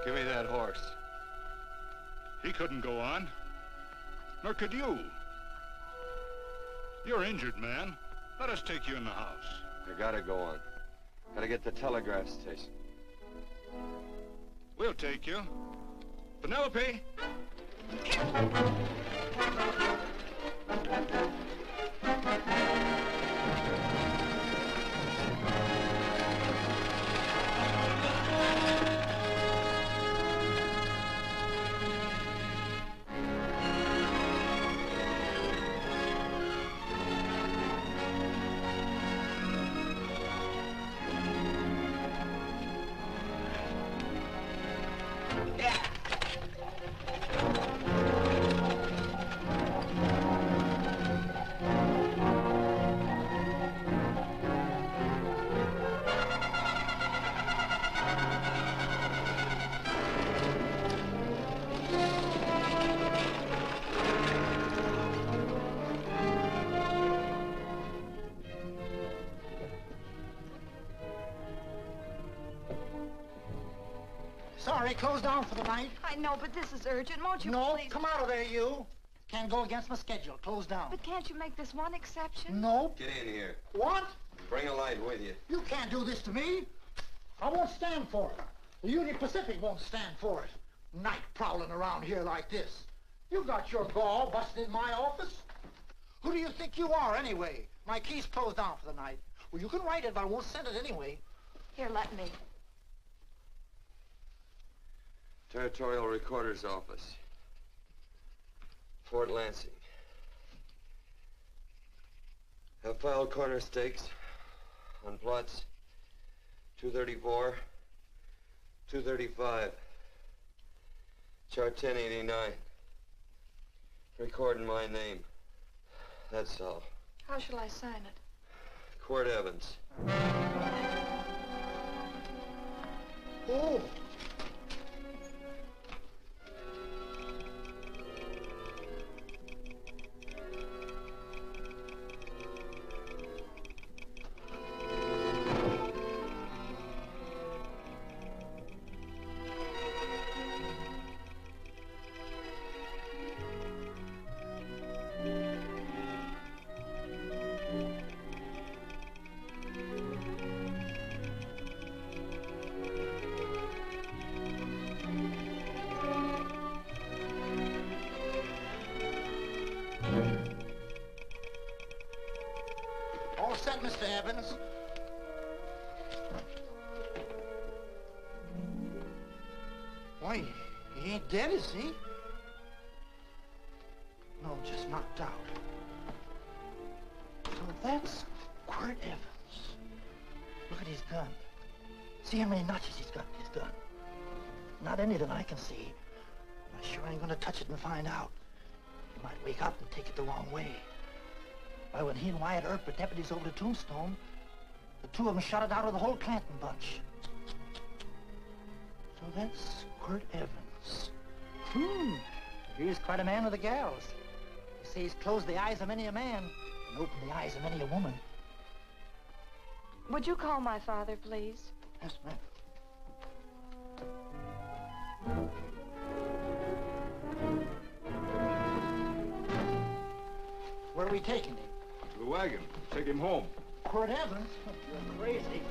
Give me that horse. He couldn't go on. Nor could you. You're injured, man. Let us take you in the house. You gotta go on. Gotta get to the telegraph station. We'll take you. Penelope! Sorry, closed down for the night. I know, but this is urgent. Won't you No, please? come out of there, you. Can't go against my schedule. Closed down. But can't you make this one exception? No. Get in here. What? Bring a light with you. You can't do this to me. I won't stand for it. The Union Pacific won't stand for it. Night prowling around here like this. You got your gall busting in my office? Who do you think you are, anyway? My key's closed down for the night. Well, you can write it, but I won't send it anyway. Here, let me. Territorial Recorder's Office. Fort Lansing. Have filed corner stakes on plots 234, 235, chart 1089. Recording my name. That's all. How shall I sign it? Quirt Evans. Oh. All set, Mr. Evans. Why, he ain't dead, is he? No, just knocked out. So that's Quirt Evans. Look at his gun. See how many notches he's got in his gun. Not any that I can see. I sure ain't gonna touch it and find out. He might wake up and take it the wrong way. Why, when he and Wyatt Earp were deputies over to Tombstone, the two of them shot it out of the whole Clanton bunch. So that's Quirt Evans. He's quite a man with the gals. They say he's closed the eyes of many a man and opened the eyes of many a woman. Would you call my father, please? Yes, ma'am. Where are we taking him? To the wagon. Take him home. Quirt Evans? You're crazy.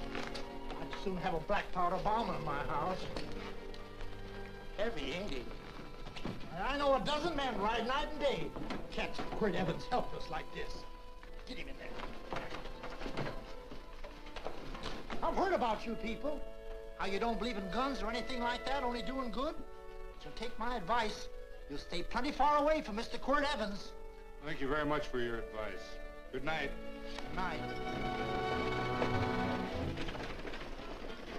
I'd soon have a black powder bomb in my house. Heavy, ain't he? I know a dozen men ride night and day. Catch Quirt Evans helpless like this. Get him in there. I've heard about you people. How you don't believe in guns or anything like that, only doing good. So take my advice. You'll stay plenty far away from Mr. Quirt Evans. Thank you very much for your advice. Good night. Good night.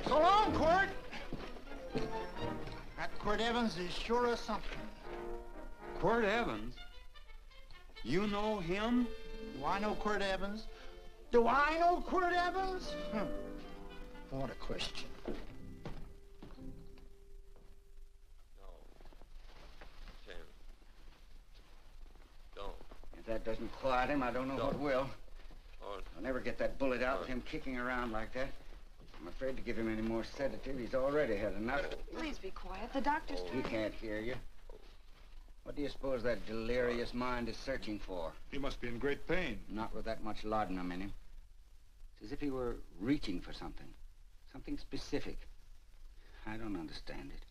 So long, Quirt. That Quirt Evans is sure of something. Quirt Evans? You know him? Do I know Quirt Evans? Do I know Quirt Evans? What a question. No. Tim. Don't. If that doesn't quiet him, I don't know what will. Oh. I'll never get that bullet out with him kicking around like that. I'm afraid to give him any more sedative. He's already had enough. Please be quiet. The doctor's... He can't hear you. What do you suppose that delirious mind is searching for? He must be in great pain. Not with that much laudanum in him. It's as if he were reaching for something. Something specific. I don't understand it.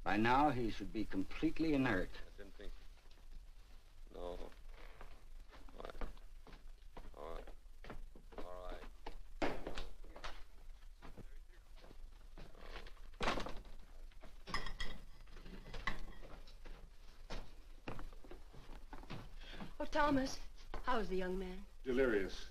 By now, he should be completely inert. I didn't think... No. All right. All right. All right. Oh, Thomas, how's the young man? Delirious.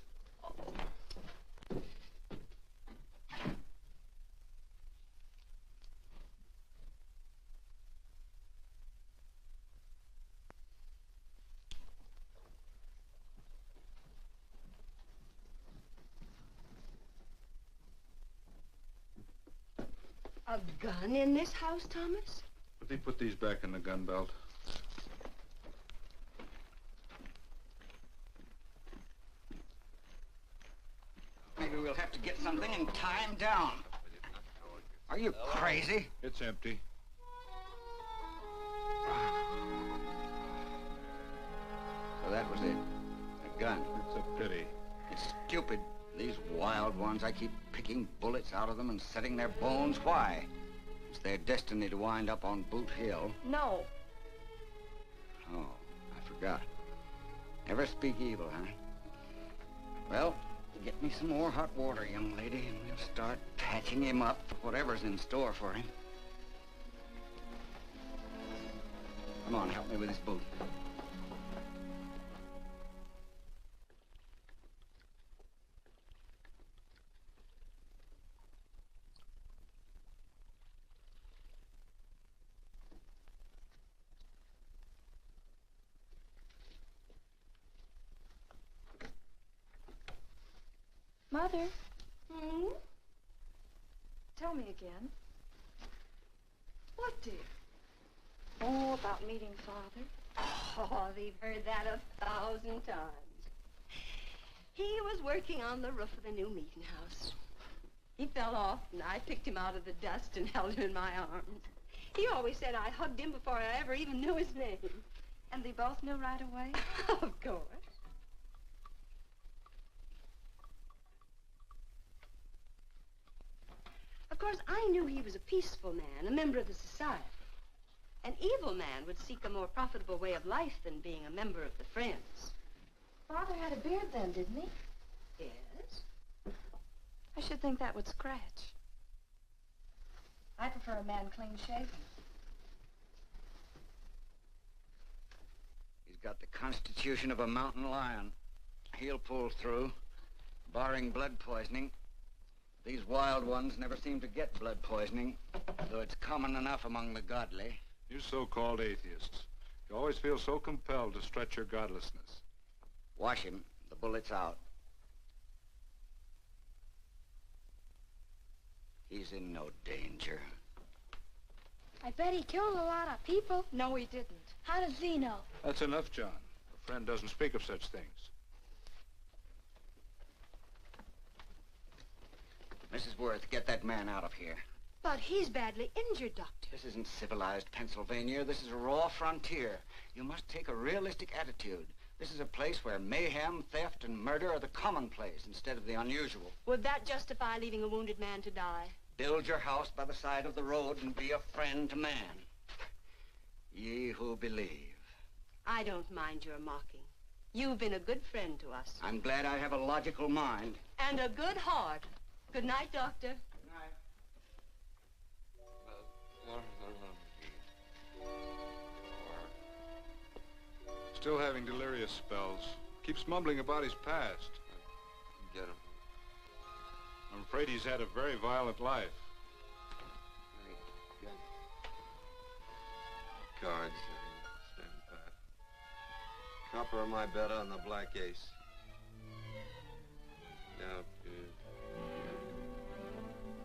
A gun in this house, Thomas? But they put these back in the gun belt. Maybe we'll have to get something and tie him down. Are you crazy? It's empty. So that was it. A gun. It's a pity. It's stupid. These wild ones, I keep picking bullets out of them and setting their bones. Why? It's their destiny to wind up on Boot Hill. No. Oh, I forgot. Never speak evil, huh? Well, get me some more hot water, young lady, and we'll start patching him up for whatever's in store for him. Come on, help me with this boot. Mother, Hmm? tell me again. What, dear? Oh, about meeting Father. Oh, they've heard that 1,000 times. He was working on the roof of the new meeting house. He fell off, and I picked him out of the dust and held him in my arms. He always said I hugged him before I ever even knew his name. And they both knew right away? Of course. Of course, I knew he was a peaceful man, a member of the society. An evil man would seek a more profitable way of life than being a member of the Friends. Father had a beard then, didn't he? Yes? I should think that would scratch. I prefer a man clean-shaven. He's got the constitution of a mountain lion. He'll pull through, barring blood poisoning. These wild ones never seem to get blood poisoning, though it's common enough among the godly. You so-called atheists. You always feel so compelled to stretch your godlessness. Wash him. The bullet's out. He's in no danger. I bet he killed a lot of people. No, he didn't. How does he know? That's enough, John. A friend doesn't speak of such things. Mrs. Worth, get that man out of here. But he's badly injured, Doctor. This isn't civilized Pennsylvania. This is a raw frontier. You must take a realistic attitude. This is a place where mayhem, theft, and murder are the commonplace instead of the unusual. Would that justify leaving a wounded man to die? Build your house by the side of the road and be a friend to man. Ye who believe. I don't mind your mocking. You've been a good friend to us. I'm glad I have a logical mind. And a good heart. Good night, Doctor. Good night. Still having delirious spells. Keeps mumbling about his past. Get him. I'm afraid he's had a very violent life. Cards. Stand pat. Copper am I better on the black ace? Now,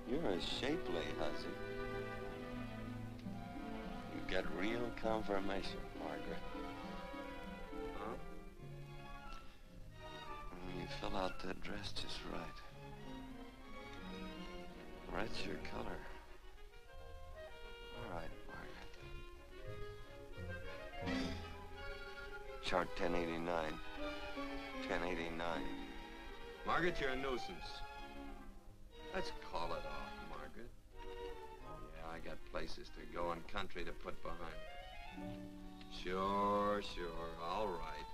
you're a shapely hussy. You get real confirmation, Margaret. Huh? You fill out that dress just right. That's your color. All right, Margaret. Chart 1089. 1089. Margaret, you're a nuisance. Let's call it off, Margaret. Yeah, I got places to go and country to put behind me. Sure, all right.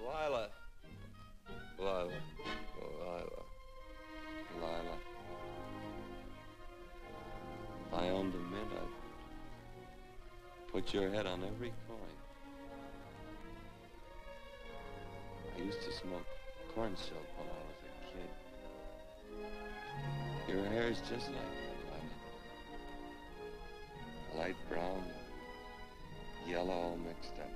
Lila. If I owned a mint, I'd put your head on every coin. I used to smoke corn silk when I was a kid. Your hair's just like that, Lila. Light brown, yellow all mixed up.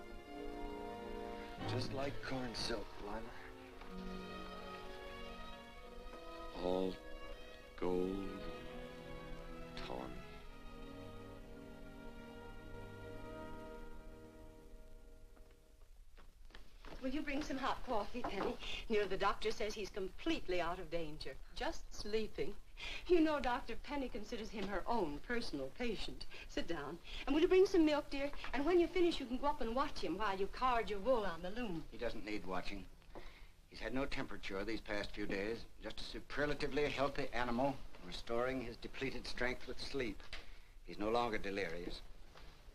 Just like corn silk, Lila. All gold and tawny. Will you bring some hot coffee, Penny? You know, the doctor says he's completely out of danger. Just sleeping. You know, Dr. Penny considers him her own personal patient. Sit down. And will you bring some milk, dear? And when you finish, you can go up and watch him while you card your wool on the loom. He doesn't need watching. He's had no temperature these past few days. Just a superlatively healthy animal, restoring his depleted strength with sleep. He's no longer delirious.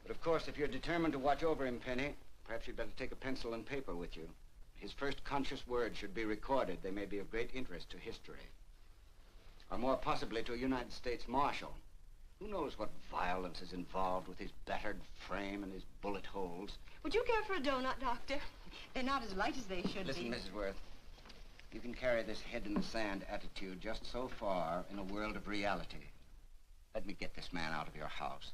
But of course, if you're determined to watch over him, Penny, perhaps you'd better take a pencil and paper with you. His first conscious words should be recorded. They may be of great interest to history. Or more possibly to a United States Marshal. Who knows what violence is involved with his battered frame and his bullet holes. Would you care for a donut, Doctor? They're not as light as they should Listen, be. Mrs. Worth, you can carry this head-in-the-sand attitude just so far in a world of reality. Let me get this man out of your house.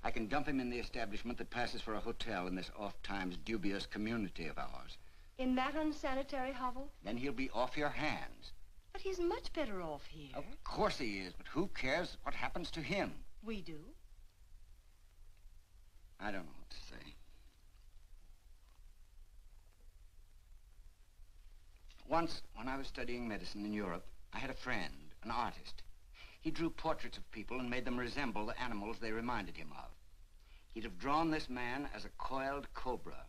I can dump him in the establishment that passes for a hotel in this oft-times dubious community of ours. In that unsanitary hovel? Then he'll be off your hands. But he's much better off here. Of course he is, but who cares what happens to him? We do. I don't know what to say. Once, when I was studying medicine in Europe, I had a friend, an artist. He drew portraits of people and made them resemble the animals they reminded him of. He'd have drawn this man as a coiled cobra.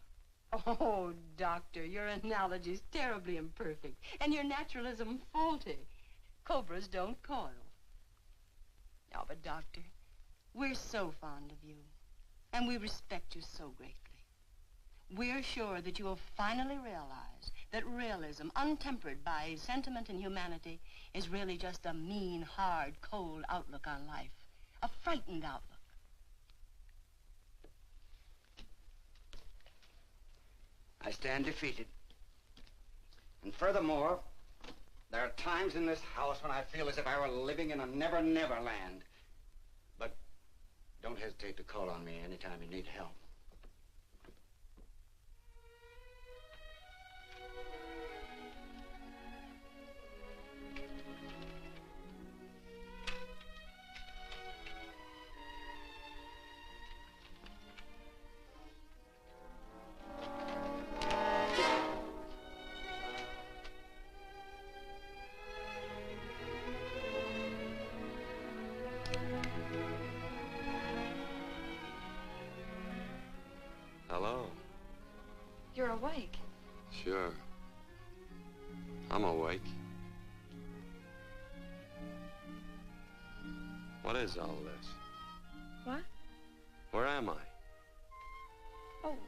Oh, Doctor, your analogy's terribly imperfect, and your naturalism faulty. Cobras don't coil. No, but Doctor, we're so fond of you, and we respect you so greatly. We're sure that you will finally realize that realism, untempered by sentiment and humanity, is really just a mean, hard, cold outlook on life. A frightened outlook. I stand defeated. And furthermore, there are times in this house when I feel as if I were living in a never-never land. But don't hesitate to call on me anytime you need help. Hello. You're awake. Sure. I'm awake. What is all this? What? Where am I? Oh,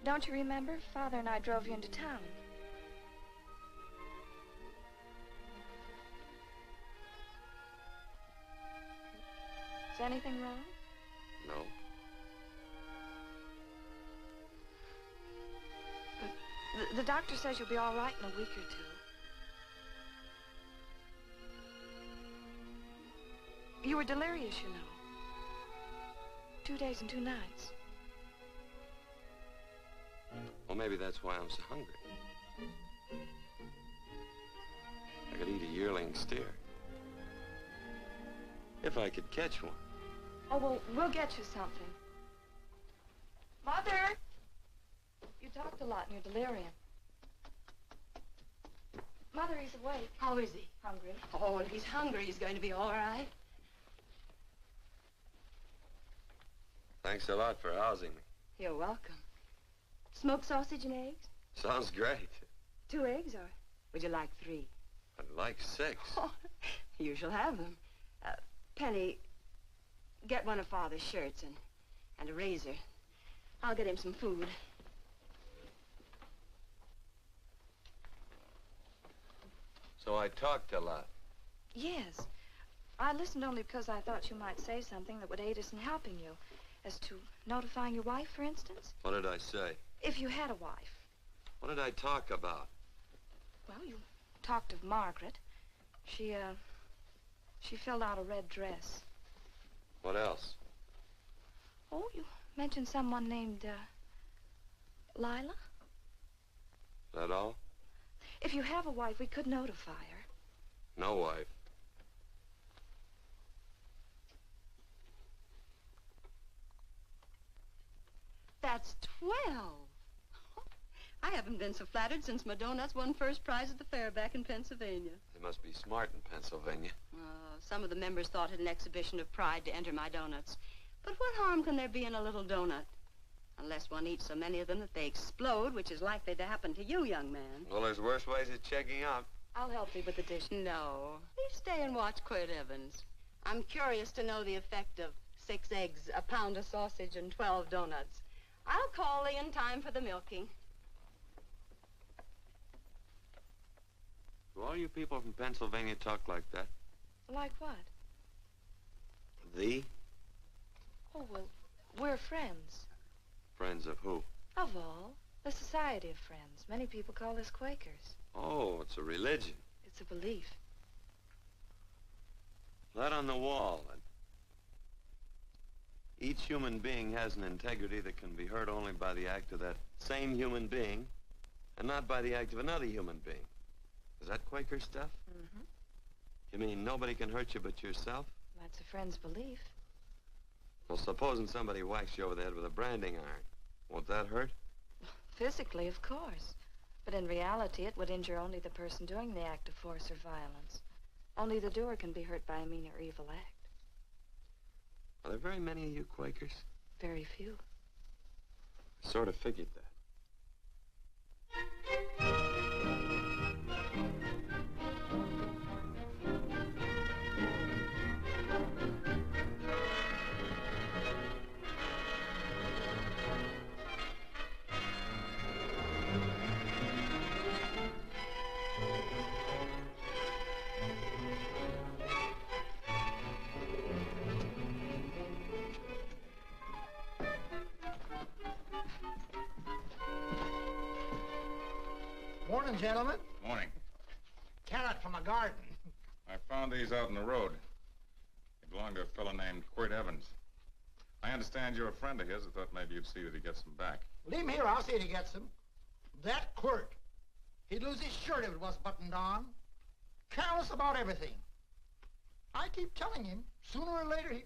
don't you remember? Father and I drove you into town. Is anything wrong? No. The doctor says you'll be all right in a week or two. You were delirious, you know. 2 days and 2 nights. Well, maybe that's why I'm so hungry. I could eat a yearling steer. If I could catch one. Oh, well, we'll get you something. Mother! You talked a lot in your delirium. Mother, he's awake. How is he? Hungry. Oh, if he's hungry, he's going to be all right. Thanks a lot for housing me. You're welcome. Smoked sausage and eggs? Sounds great. 2 eggs, or would you like 3? I'd like 6. Oh, you shall have them. Penny, get one of Father's shirts and a razor. I'll get him some food. So I talked a lot. Yes. I listened only because I thought you might say something that would aid us in helping you. As to notifying your wife, for instance. What did I say? If you had a wife. What did I talk about? Well, you talked of Margaret. She filled out a red dress. What else? Oh, you mentioned someone named, Lila? That all? If you have a wife, we could notify her. No wife. That's 12. I haven't been so flattered since my donuts won first prize at the fair back in Pennsylvania. They must be smart in Pennsylvania. Some of the members thought it an exhibition of pride to enter my donuts. But what harm can there be in a little donut? Unless one eats so many of them that they explode, which is likely to happen to you, young man. Well, there's worse ways of checking out. I'll help you with the dish. No. Please stay and watch Quirt Evans. I'm curious to know the effect of 6 eggs, a pound of sausage, and 12 donuts. I'll call Lee in time for the milking. Do all you people from Pennsylvania talk like that? Like what? Thee? Oh, well, we're friends. Friends of who? Of all. The Society of Friends. Many people call us Quakers. Oh, it's a religion. It's a belief. That on the wall. And each human being has an integrity that can be hurt only by the act of that same human being, and not by the act of another human being. Is that Quaker stuff? Mm-hmm. You mean nobody can hurt you but yourself? That's a friend's belief. Well, supposing somebody whacks you over the head with a branding iron. Won't that hurt? Physically, of course. But in reality, it would injure only the person doing the act of force or violence. Only the doer can be hurt by a mean or evil act. Are there very many of you Quakers? Very few. I sort of figured that. Morning, gentlemen. Morning. Carrot from a garden. I found these out in the road. They belong to a fellow named Quirt Evans. I understand you're a friend of his. I thought maybe you'd see that he gets them back. Leave him here. I'll see that he gets them. That Quirt. He'd lose his shirt if it was buttoned on. Careless about everything. I keep telling him, sooner or later he...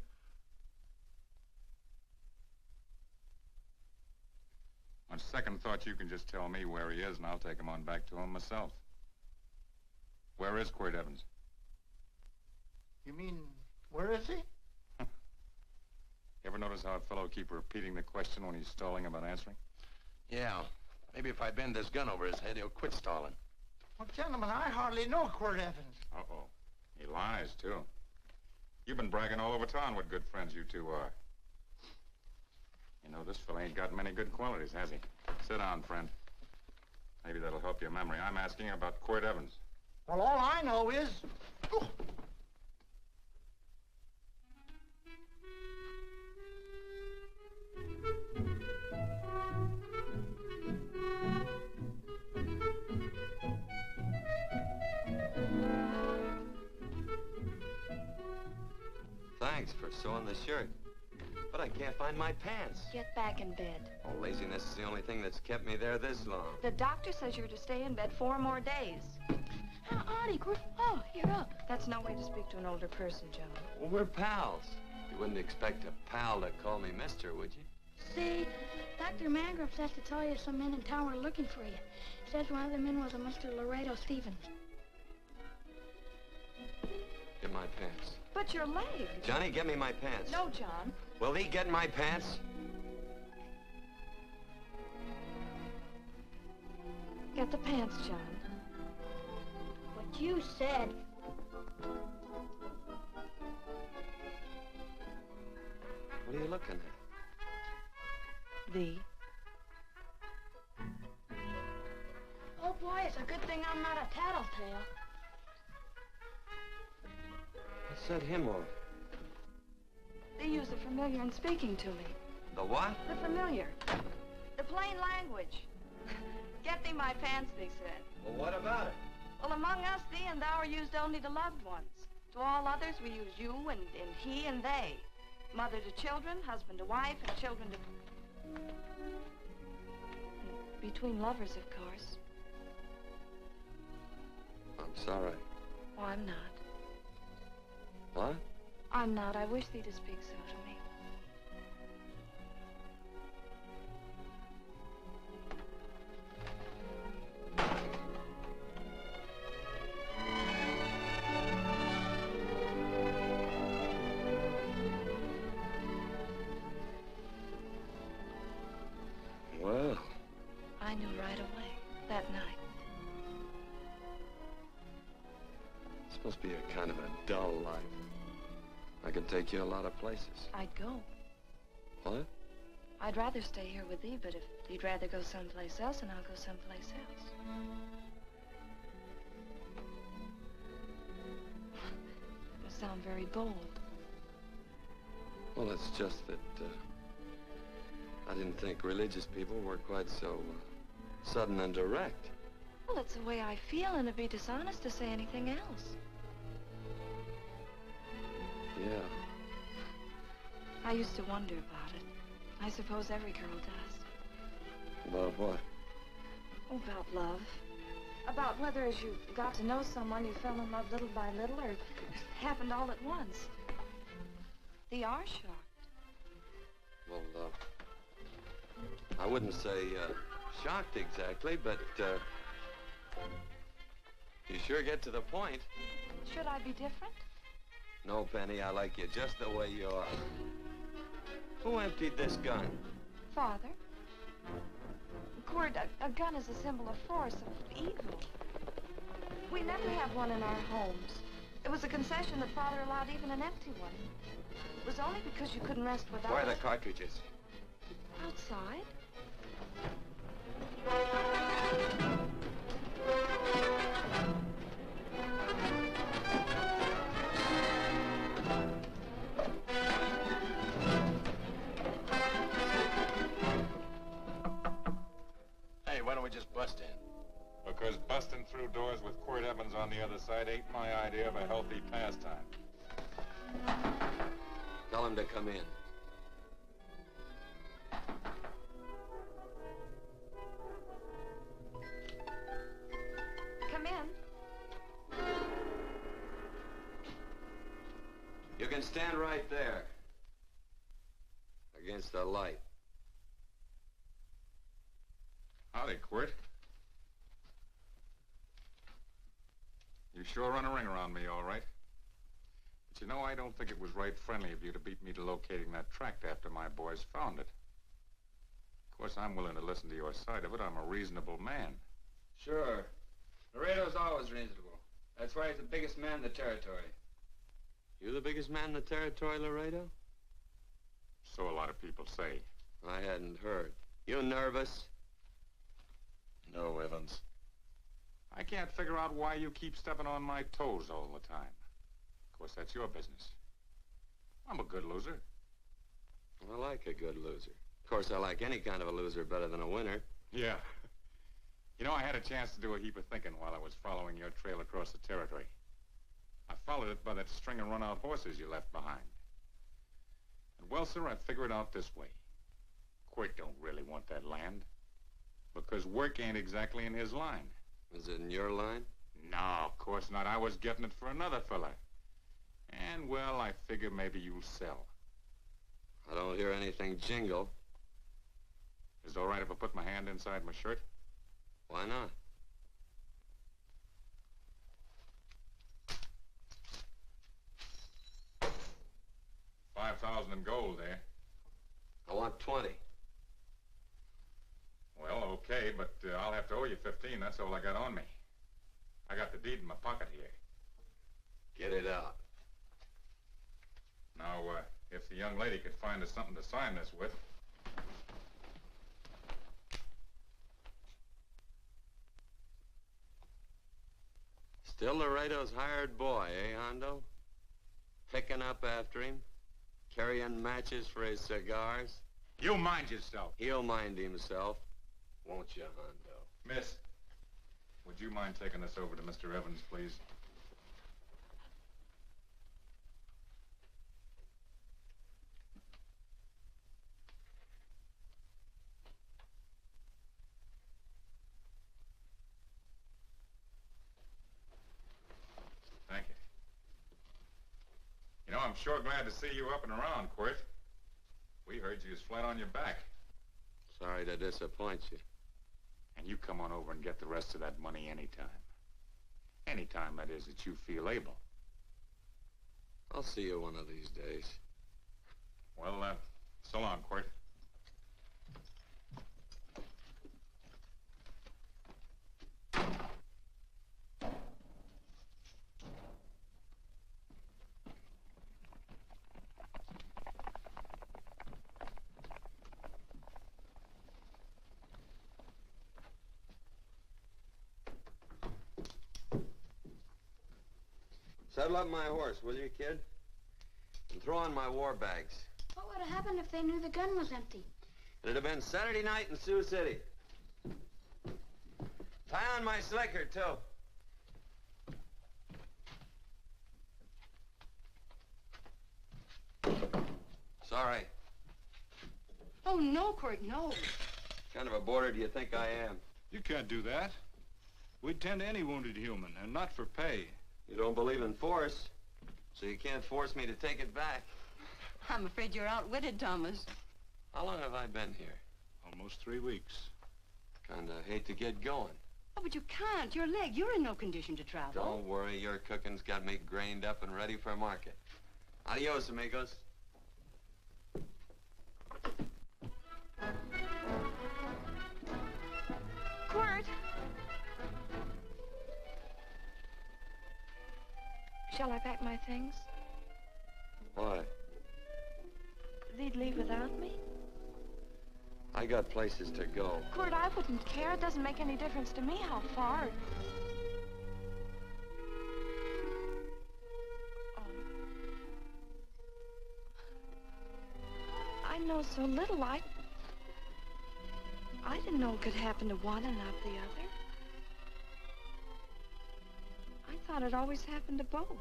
On second thought, you can just tell me where he is, and I'll take him on back to him myself. Where is Quirt Evans? You mean, where is he? You ever notice how a fellow keep repeating the question when he's stalling about answering? Yeah. Maybe if I bend this gun over his head, he'll quit stalling. Well, gentlemen, I hardly know Quirt Evans. Uh-oh. He lies, too. You've been bragging all over town what good friends you two are. You know, this fella ain't got many good qualities, has he? Sit down, friend. Maybe that'll help your memory. I'm asking about Quirt Evans. Well, all I know is... Oh. Thanks for sewing the shirt. But I can't find my pants. Get back in bed. Oh, laziness is the only thing that's kept me there this long. The doctor says you're to stay in bed 4 more days. Howdy, Quirt. Oh, you're up. That's no way to speak to an older person, Joe. Well, we're pals. You wouldn't expect a pal to call me mister, would you? see, Dr. Mangrove says to tell you some men in town were looking for you. Says one of the men was a Mr. Laredo Stevens. Get my pants. But your leg. Johnny, get me my pants. No, John. Will he get my pants? Get the pants, John. What you said. What are you looking at? The. Oh, boy, it's a good thing I'm not a tattletale. What set him off? They use the familiar in speaking to me. The what? The familiar. The plain language. Get thee my pants, they said. Well, what about it? Well, among us, thee and thou are used only to loved ones. To all others, we use you and he and they. Mother to children, husband to wife, and children to... Between lovers, of course. I'm sorry. Oh, I'm not. What? I'm not. I wish thee to speak so to me. Well. I knew right away, that night. This must be a kind of a dull life. I could take you a lot of places. I'd go. What? I'd rather stay here with thee, but if you'd rather go someplace else, then I'll go someplace else. It must sound very bold. Well, it's just that, I didn't think religious people were quite so, sudden and direct. Well, it's the way I feel, and it'd be dishonest to say anything else. Yeah. I used to wonder about it. I suppose every girl does. About what? Oh, about love. About whether as you got to know someone, you fell in love little by little, or it happened all at once. They are shocked. Well, I wouldn't say, shocked exactly, but, you sure get to the point. Should I be different? No, Penny, I like you just the way you are. Who emptied this gun? Father. Cord, a gun is a symbol of force, of evil. We never had one in our homes. It was a concession that Father allowed even an empty one. It was only because you couldn't rest without Where are it. the cartridges? Outside. Hey, why don't we just bust in? Because busting through doors with Quirt Evans on the other side ain't my idea of a healthy pastime. Tell him to come in. Come in. You can stand right there. Against the light. Howdy, Quirt. You sure run a ring around me, all right. But you know, I don't think it was right friendly of you to beat me to locating that tract after my boys found it. Of course, I'm willing to listen to your side of it. I'm a reasonable man. Sure. Laredo's always reasonable. That's why he's the biggest man in the territory. You the biggest man in the territory, Laredo? So a lot of people say. I hadn't heard. You nervous? No, Evans. I can't figure out why you keep stepping on my toes all the time. Of course, that's your business. I'm a good loser. I like a good loser. Of course, I like any kind of a loser better than a winner. Yeah. You know, I had a chance to do a heap of thinking while I was following your trail across the territory. I followed it by that string of run-out horses you left behind. And, well, sir, I figured it out this way. Quirt don't really want that land. Because work ain't exactly in his line. Is it in your line? No, of course not. I was getting it for another fella. And, well, I figure maybe you'll sell. I don't hear anything jingle. Is it all right if I put my hand inside my shirt? Why not? $5,000 in gold, eh? I want 20. Well, okay, but I'll have to owe you 15. That's all I got on me. I got the deed in my pocket here. Get it out. Now, if the young lady could find us something to sign this with. Still Laredo's hired boy, eh, Hondo? Picking up after him, carrying matches for his cigars. You mind yourself. He'll mind himself. Won't you, Hondo? Miss, would you mind taking this over to Mr. Evans, please? Thank you. You know, I'm sure glad to see you up and around, Quirt. We heard you was flat on your back. Sorry to disappoint you. And you come on over and get the rest of that money anytime. Anytime, that is, that you feel able. I'll see you one of these days. Well, so long, Quirt. Saddle up my horse, will you, kid? And throw on my war bags. What would have happened if they knew the gun was empty? It'd have been Saturday night in Sioux City. Tie on my slicker, too. Sorry. Oh, no, Quirt, no. What kind of a boarder do you think I am? You can't do that. We'd tend to any wounded human, and not for pay. You don't believe in force, so you can't force me to take it back. I'm afraid you're outwitted, Thomas. How long have I been here? Almost 3 weeks. Kinda hate to get going. Oh, but you can't. Your leg, you're in no condition to travel. Don't worry, your cooking's got me grained up and ready for market. Adios, amigos. Quirt! Shall I pack my things? Why? They'd leave without me? I got places to go. Quirt, I wouldn't care. It doesn't make any difference to me how far. Oh. I know so little. I didn't know it could happen to one and not the other. I thought it always happened to both.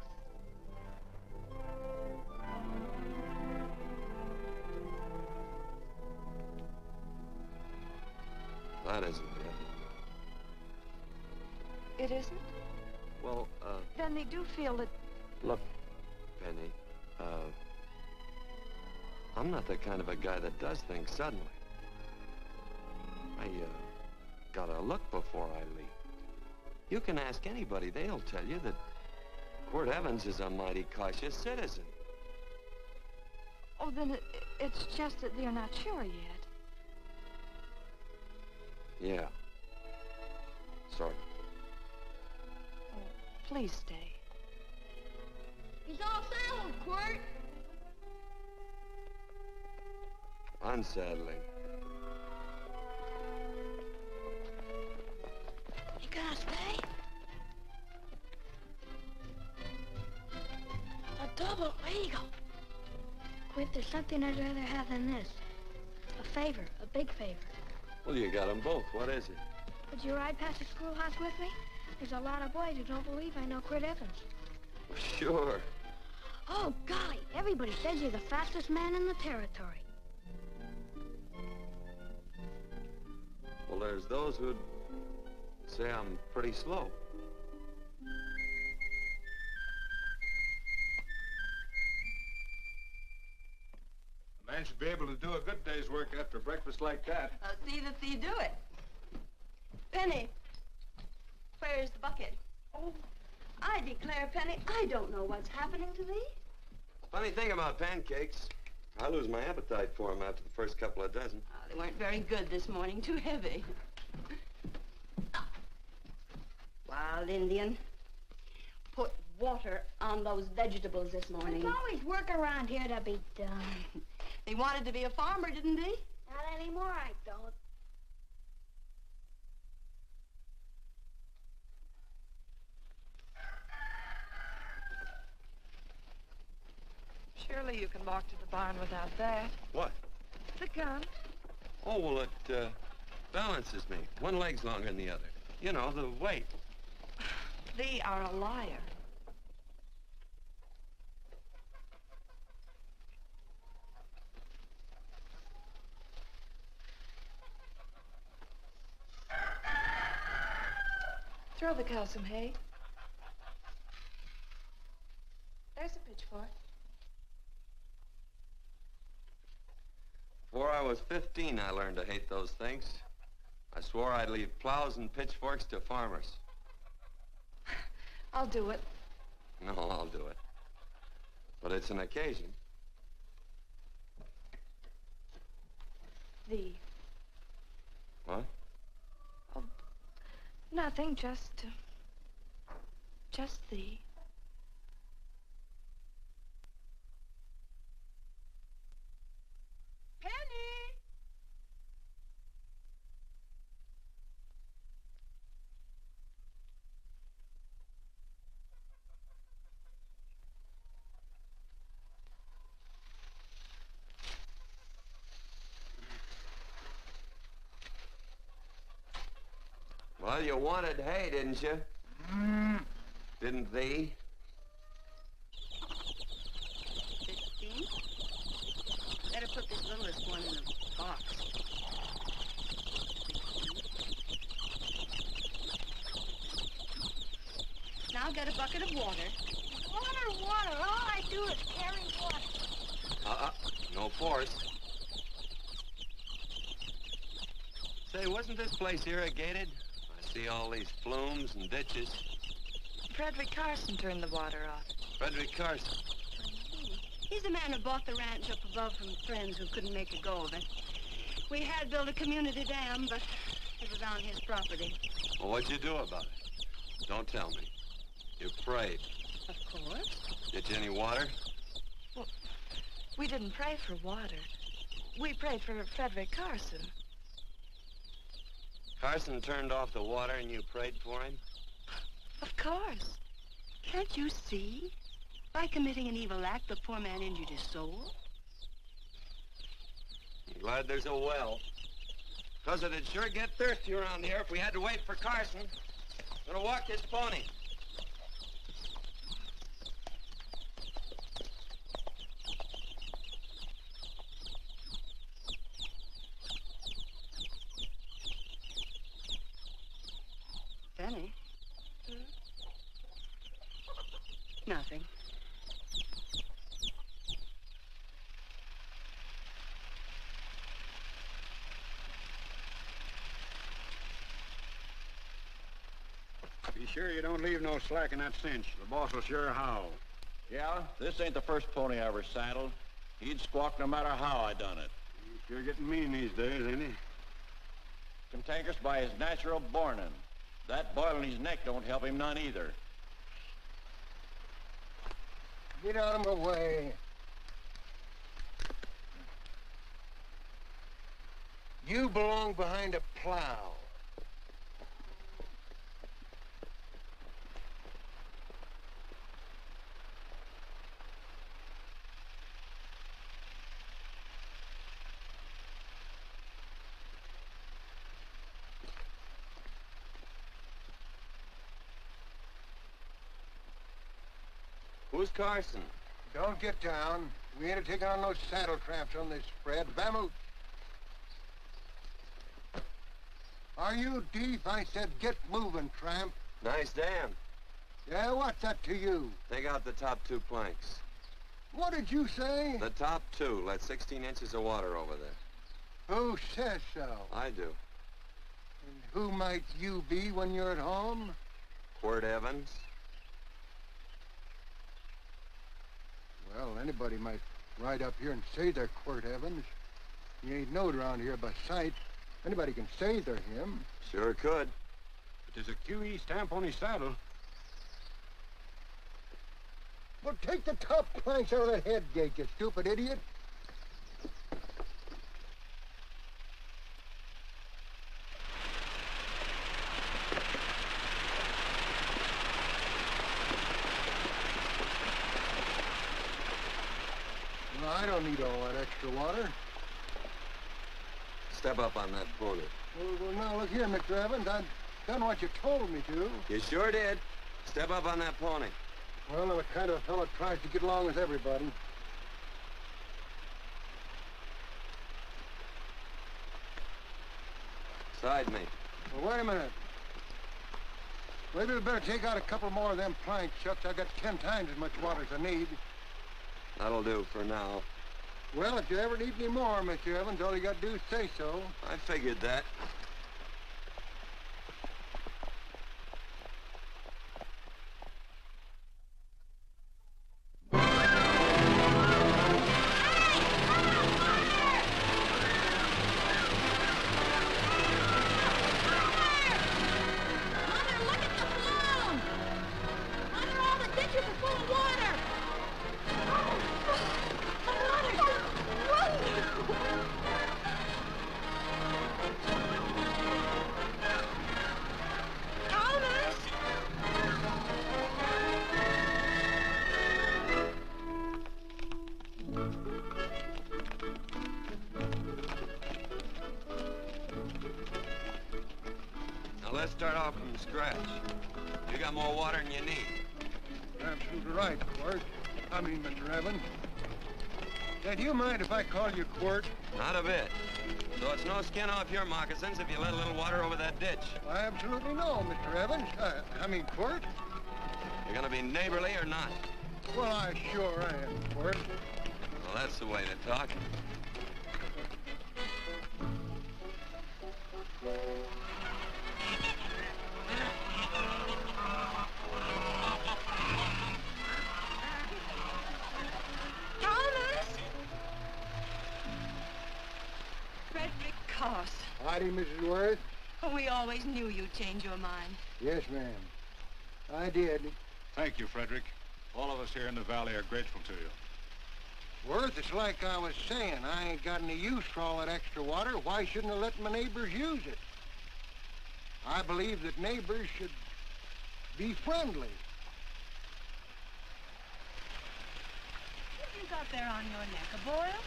That isn't it. It isn't? Well, Then they do feel that... look, Penny, I'm not the kind of a guy that does things suddenly. I, gotta look before I leap. You can ask anybody, they'll tell you that Quirt Evans is a mighty cautious citizen. Oh, then it's just that they're not sure yet. Yeah. Sort of. Oh, please stay. He's all saddled, Quirt. Unsaddling. You gonna stay? A double eagle. Quit, there's something I'd rather have than this. A favor, a big favor. Well, you got them both. What is it? Would you ride past the schoolhouse with me? There's a lot of boys who don't believe I know Quirt Evans. Sure. Oh, golly, everybody says you're the fastest man in the territory. Well, there's those who'd say I'm pretty slow. The man should be able to do a good day's work after breakfast like that. See that you do it. Penny, where's the bucket? Oh, I declare, Penny, I don't know what's happening to thee. Funny thing about pancakes, I lose my appetite for them after the first couple of dozen. Oh, they weren't very good this morning, too heavy. Wild Indian, put water on those vegetables this morning. There's always work around here to be done. He wanted to be a farmer, didn't he? Not anymore, I don't. Surely you can walk to the barn without that. What? The gun. Oh, well, it balances me. One leg's longer than the other. You know, the weight. Thee are a liar. Throw the cow some hay. There's a pitchfork. Before I was 15, I learned to hate those things. I swore I'd leave plows and pitchforks to farmers. I'll do it. No, I'll do it. But it's an occasion. Thee. What? Oh, nothing, just thee. Penny! Well, you wanted hay, didn't you? Didn't thee? 15? Better put this littlest one in a box. 16. Now get a bucket of water. Water. All I do is carry water. No force. Say, wasn't this place irrigated? I see all these flumes and ditches. Frederick Carson turned the water off. Frederick Carson. He's the man who bought the ranch up above from friends who couldn't make a go of it. We had built a community dam, but it was on his property. Well, what'd you do about it? Don't tell me. You prayed. Of course. Get you any water? Well, we didn't pray for water. We prayed for Frederick Carson. Carson turned off the water and you prayed for him? Of course. Can't you see? By committing an evil act, the poor man injured his soul. I'm glad there's a well. Because it'd sure get thirsty around here if we had to wait for Carson. I'm gonna walk this pony. Penny? Nothing. Be sure you don't leave no slack in that cinch. The boss will sure howl. Yeah, this ain't the first pony I ever saddled. He'd squawk no matter how I done it. He's sure getting mean these days, ain't he? Cantankerous by his natural bornin'. That boil in his neck don't help him none either. Get out of my way. You belong behind a plow. Who's Carson? Don't get down. We ain't taking on no saddle tramps on this spread. Vamoose. Are you deep? I said get moving, tramp. Nice dam. Yeah, what's that to you? Take out the top 2 planks. What did you say? The top two. Let 16 inches of water over there. Who says so? I do. And who might you be when you're at home? Quirt Evans. Well, anybody might ride up here and say they're Quirt Evans. He ain't knowed around here by sight. Anybody can say they're him. Sure could. But there's a QE stamp on his saddle. Well, take the top planks out of that head gate, you stupid idiot. Well, I don't need all that extra water. Step up on that pony. Well, now, look here, Mr. Evans. I've done what you told me to. You sure did. Step up on that pony. Well, I'm the kind of fellow tries to get along with everybody. Side me. Well, wait a minute. Maybe we better take out a couple more of them planks, Chucks. I got 10 times as much water as I need. That'll do for now. Well, if you ever need any more, Mr. Evans, all you got to do is say so. I figured that. Let's start off from scratch. You got more water than you need. You're absolutely right, Quirt. Mr. Evans. Do you mind if I call you Quirt? Not a bit. So it's no skin off your moccasins if you let a little water over that ditch. I absolutely know, Mr. Evans. Quirt. You're gonna be neighborly or not? Well, I sure am, Quirt. Well, that's the way to talk. Howdy, Mrs. Worth. Oh, we always knew you'd change your mind. Yes, ma'am. I did. Thank you, Frederick. All of us here in the valley are grateful to you. Worth, it's like I was saying. I ain't got any use for all that extra water. Why shouldn't I let my neighbors use it? I believe that neighbors should be friendly. What have you got there on your neck, a boil?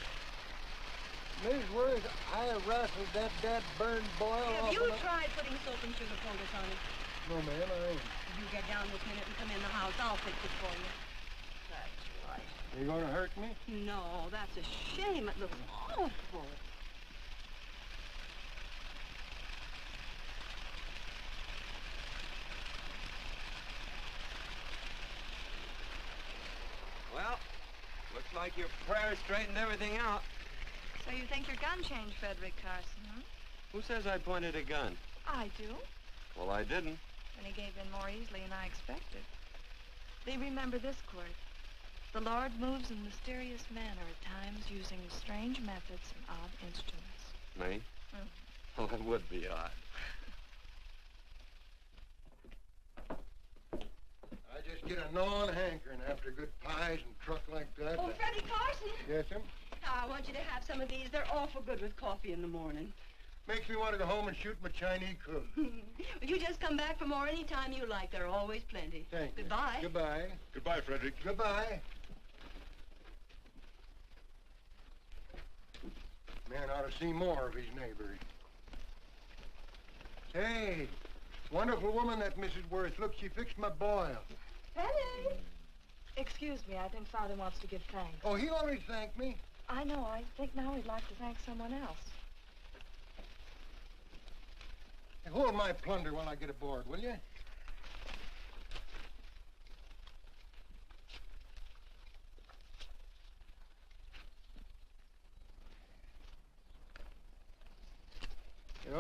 Miss Worth, I wrestled that burned boil Have off you of my... tried putting soap and sugar poultice on it? No, ma'am, I ain't. If you get down this minute and come in the house, I'll fix it for you. That's right. Are you gonna hurt me? No, that's a shame. It looks awful. Well, looks like your prayers straightened everything out. So you think your gun changed, Frederick Carson, huh? Who says I pointed a gun? I do. Well, I didn't. And he gave in more easily than I expected. They remember this, Quirt. The Lord moves in mysterious manner at times using strange methods and odd instruments. Me? Mm. Well, that would be odd. I just get a gnawing hankering after good pies and truck like that. Oh, Freddie Carson. Yes, ma'am? I want you to have some of these. They're awful good with coffee in the morning. Makes me want to go home and shoot my Chinese cook. You just come back for more any time you like. There are always plenty. Thank you. Goodbye. Goodbye. Goodbye, Frederick. Goodbye. Man ought to see more of his neighbors. Hey, wonderful woman, that Mrs. Worth. Look, she fixed my boil. Penny! Excuse me, I think Father wants to give thanks. Oh, he already thanked me. I know. I think now he'd like to thank someone else. Hey, hold my plunder while I get aboard, will you?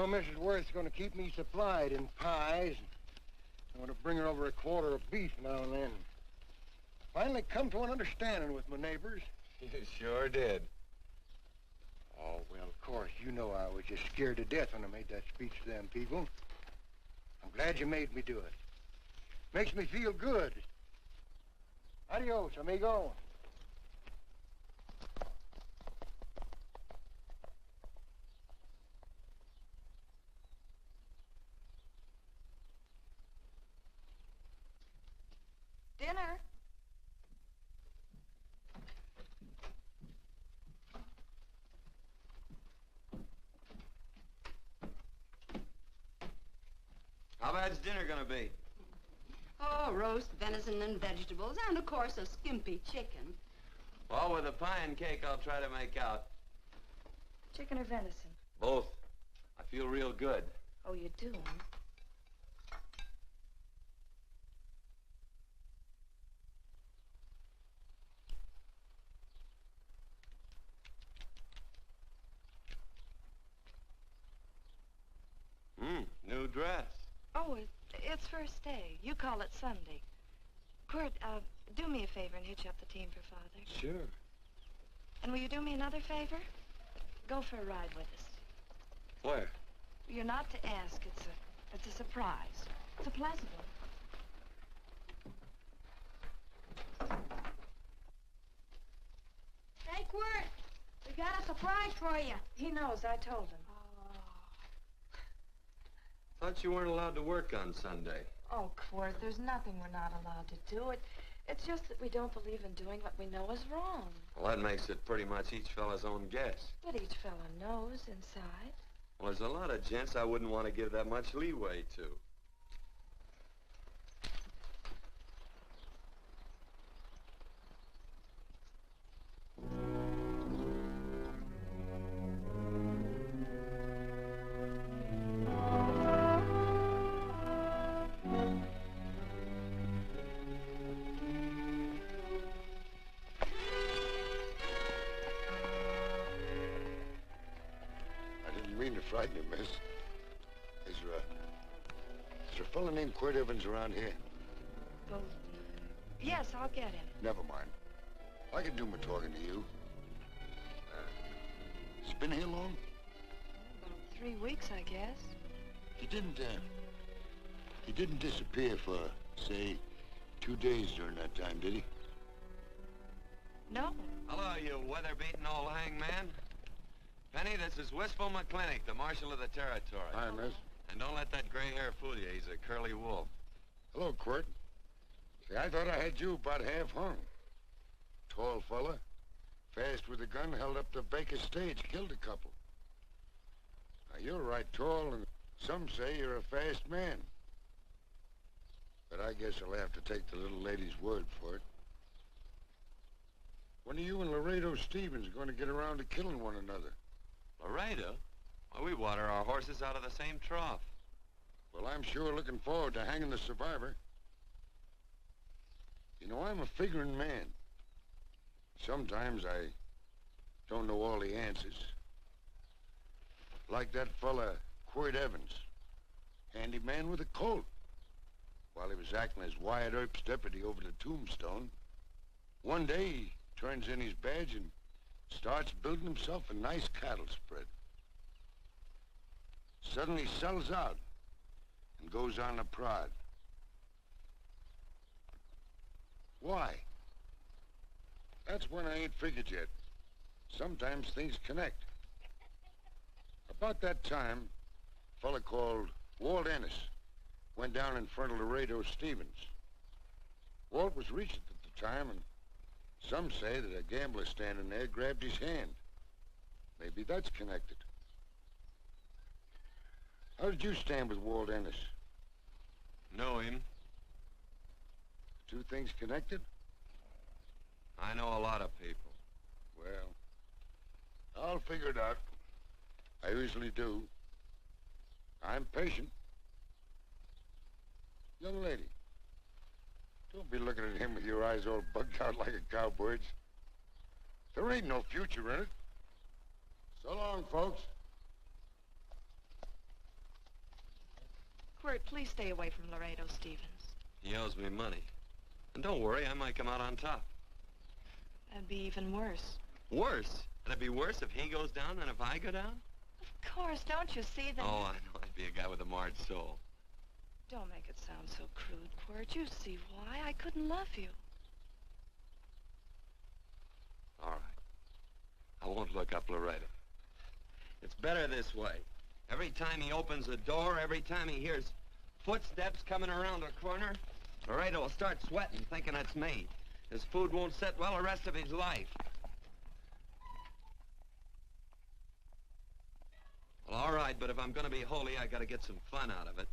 Mrs. Worth's going to keep me supplied in pies. I'm going to bring her over a quarter of beef now and then. Finally come to an understanding with my neighbors. You sure did. Oh, well, of course, you know I was just scared to death when I made that speech to them people. I'm glad you made me do it. Makes me feel good. Adios, amigo. Dinner. How bad's dinner gonna be? Oh, roast venison and vegetables, and of course a skimpy chicken. Well, with a pie and cake, I'll try to make out. Chicken or venison? Both. I feel real good. Oh, you do, huh? New dress. Oh, it's first day. You call it Sunday. Quirt, do me a favor and hitch up the team for Father. Sure. And will you do me another favor? Go for a ride with us. Where? You're not to ask. It's a surprise. It's a pleasant one. Hey, Quirt, we got a surprise for you. He knows. I told him. Thought you weren't allowed to work on Sunday. Oh, Quirt, there's nothing we're not allowed to do. It's just that we don't believe in doing what we know is wrong. Well, that makes it pretty much each fella's own guess. But each fella knows inside. Well, there's a lot of gents I wouldn't want to give that much leeway to. Frighten you, miss. Is there a fella named Quirt Evans around here? Well, yes, I'll get him. Never mind. I can do my talking to you. He's been here long? About 3 weeks, I guess. He didn't disappear for, say, 2 days during that time, did he? No. Hello, you weather-beaten old hangman. Penny, this is Wistful McClintock, the Marshal of the Territory. Hi, miss. And don't let that gray hair fool you. He's a curly wolf. Hello, Quirt. See, I thought I had you about half hung. Tall fella, fast with a gun, held up the Baker stage, killed a couple. Now, you're right tall, and some say you're a fast man. But I guess I'll have to take the little lady's word for it. When are you and Laredo Stevens going to get around to killing one another? Laredo? Well, we water our horses out of the same trough. Well, I'm sure looking forward to hanging the survivor. You know, I'm a figuring man. Sometimes I don't know all the answers. Like that fella, Quirt Evans. Handy man with a Colt. While he was acting as Wyatt Earp's deputy over the Tombstone, one day he turns in his badge and starts building himself a nice cattle spread. Suddenly sells out and goes on a prod. Why? That's when I ain't figured yet. Sometimes things connect. About that time, a fella called Walt Ennis went down in front of Laredo Stevens. Walt was Regent at the time, and some say that a gambler standing there grabbed his hand. Maybe that's connected. How did you stand with Walt Ennis? Know him. The two things connected? I know a lot of people. Well, I'll figure it out. I usually do. I'm patient. Young lady, don't be looking at him with your eyes all bugged out like a cowbird's. There ain't no future in it. So long, folks. Quirt, please stay away from Laredo Stevens. He owes me money. And don't worry, I might come out on top. That'd be even worse. Worse? It'd be worse if he goes down than if I go down? Of course, don't you see that? Oh, I know. I'd be a guy with a marred soul. Don't make it sound so crude, Quirt. You see why I couldn't love you. All right. I won't look up Laredo. It's better this way. Every time he opens the door, every time he hears footsteps coming around a corner, Laredo will start sweating, thinking it's me. His food won't sit well the rest of his life. Well, all right, but if I'm gonna be holy, I gotta get some fun out of it.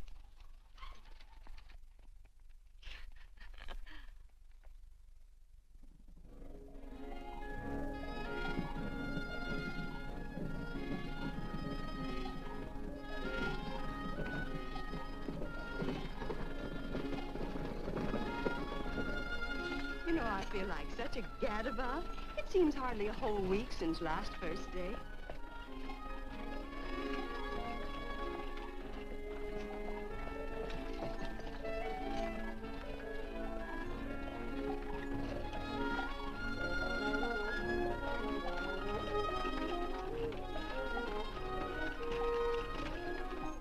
You know, I feel like such a gadabout. It seems hardly a whole week since last first day.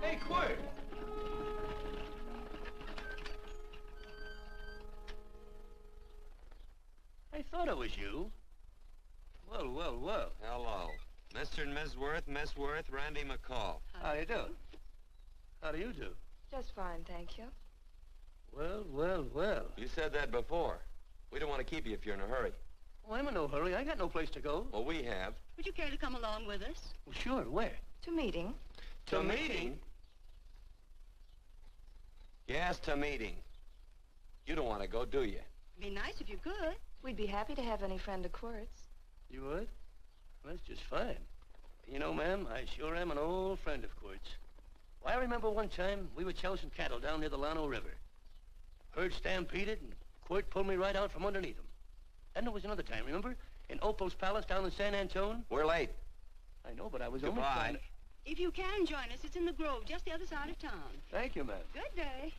Hey, Quirt! I thought it was you. Well, well, well. Hello. Mr. and Miss Worth, Randy McCall. How do you do? How do you do? Just fine, thank you. Well, well, well. You said that before. We don't want to keep you if you're in a hurry. Oh, I'm in no hurry. I got no place to go. Well, we have. Would you care to come along with us? Well, sure. Where? To meeting. To meeting? Yes, to meeting. You don't want to go, do you? It'd be nice if you could. We'd be happy to have any friend of Quirt's. You would? Well, that's just fine. You know, ma'am, I sure am an old friend of Quirt's. Why, I remember one time we were chousing cattle down near the Llano River. Herd stampeded, and Quirt pulled me right out from underneath him. Then there was another time, remember? In Opal's Palace down in San Antone? We're late. I know, but I was Goodbye. only trying to... If you can join us, it's in the Grove, just the other side of town. Thank you, ma'am. Good day.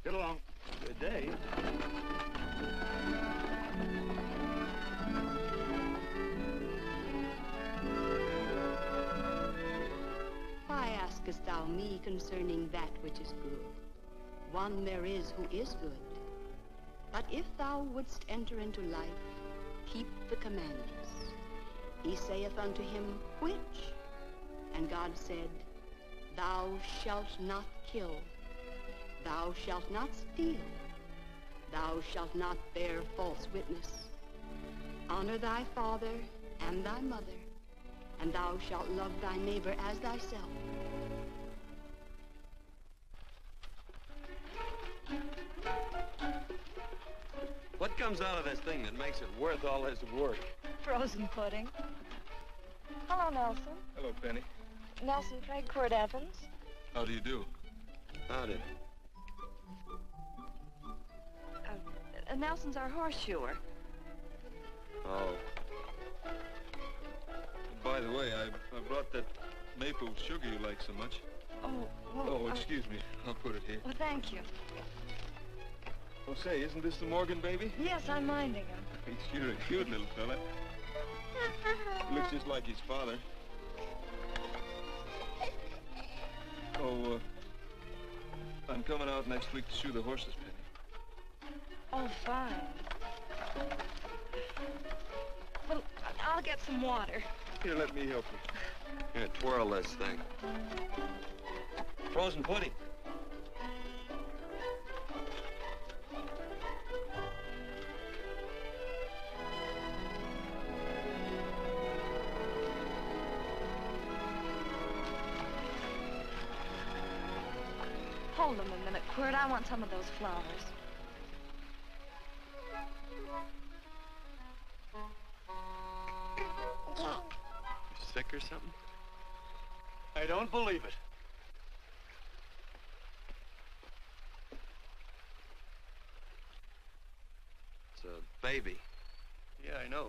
Get along. Good day. Why askest thou me concerning that which is good? One there is who is good. But if thou wouldst enter into life, keep the commandments. He saith unto him, which? And God said, thou shalt not kill. Thou shalt not steal. Thou shalt not bear false witness. Honor thy father and thy mother, and thou shalt love thy neighbor as thyself. What comes out of this thing that makes it worth all this work? Frozen pudding. Hello, Nelson. Hello, Penny. Nelson Craig, Quirt Evans. How do you do? Howdy. Nelson's our horseshoer. Oh. By the way, I brought that maple sugar you like so much. Oh, well... Oh, excuse me. I'll put it here. Well, thank you. Oh, say, isn't this the Morgan baby? Yes, I'm minding him. He's sure a cute little fella. Looks just like his father. Oh, I'm coming out next week to shoe the horses, Penny. Oh, fine. Well, I'll get some water. Here, let me help you. Here, twirl this thing. Frozen pudding. Hold them a minute, Quirt. I want some of those flowers. Sick or something? I don't believe it. It's a baby. Yeah, I know.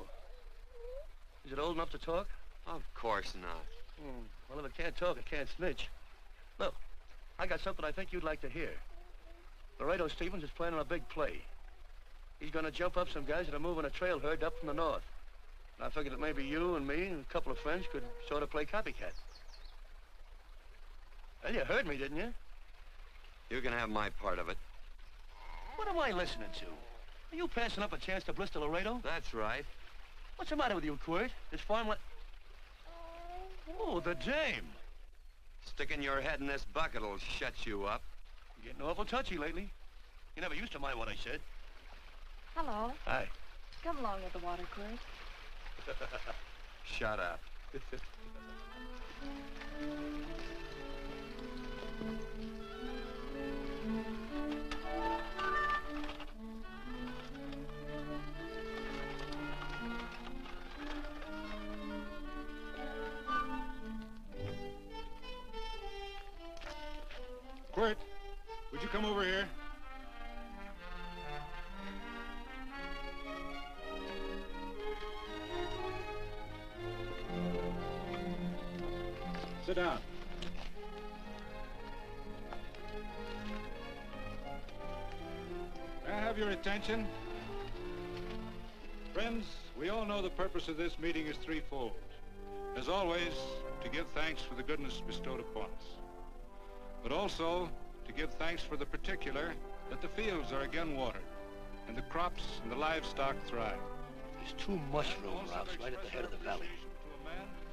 Is it old enough to talk? Of course not. Well, if it can't talk, it can't snitch. Look, I got something I think you'd like to hear. Laredo Stevens is planning a big play. He's going to jump up some guys that are moving a trail herd up from the north. And I figured that maybe you and me and a couple of friends could sort of play copycat. Well, you heard me, didn't you? You can have my part of it. What am I listening to? Are you passing up a chance to blister Laredo? That's right. What's the matter with you, Quirt? This farmland... Oh, the dame. Sticking your head in this bucket will shut you up. You're getting awful touchy lately. You never used to mind what I said. Hello. Hi. Come along with the water, Quirt. Shut up. Quirt, would you come over here? Sit down. May I have your attention? Friends, we all know the purpose of this meeting is threefold. As always, to give thanks for the goodness bestowed upon us, but also to give thanks for the particular that the fields are again watered, and the crops and the livestock thrive. There's two mushroom rocks right at the head of the valley.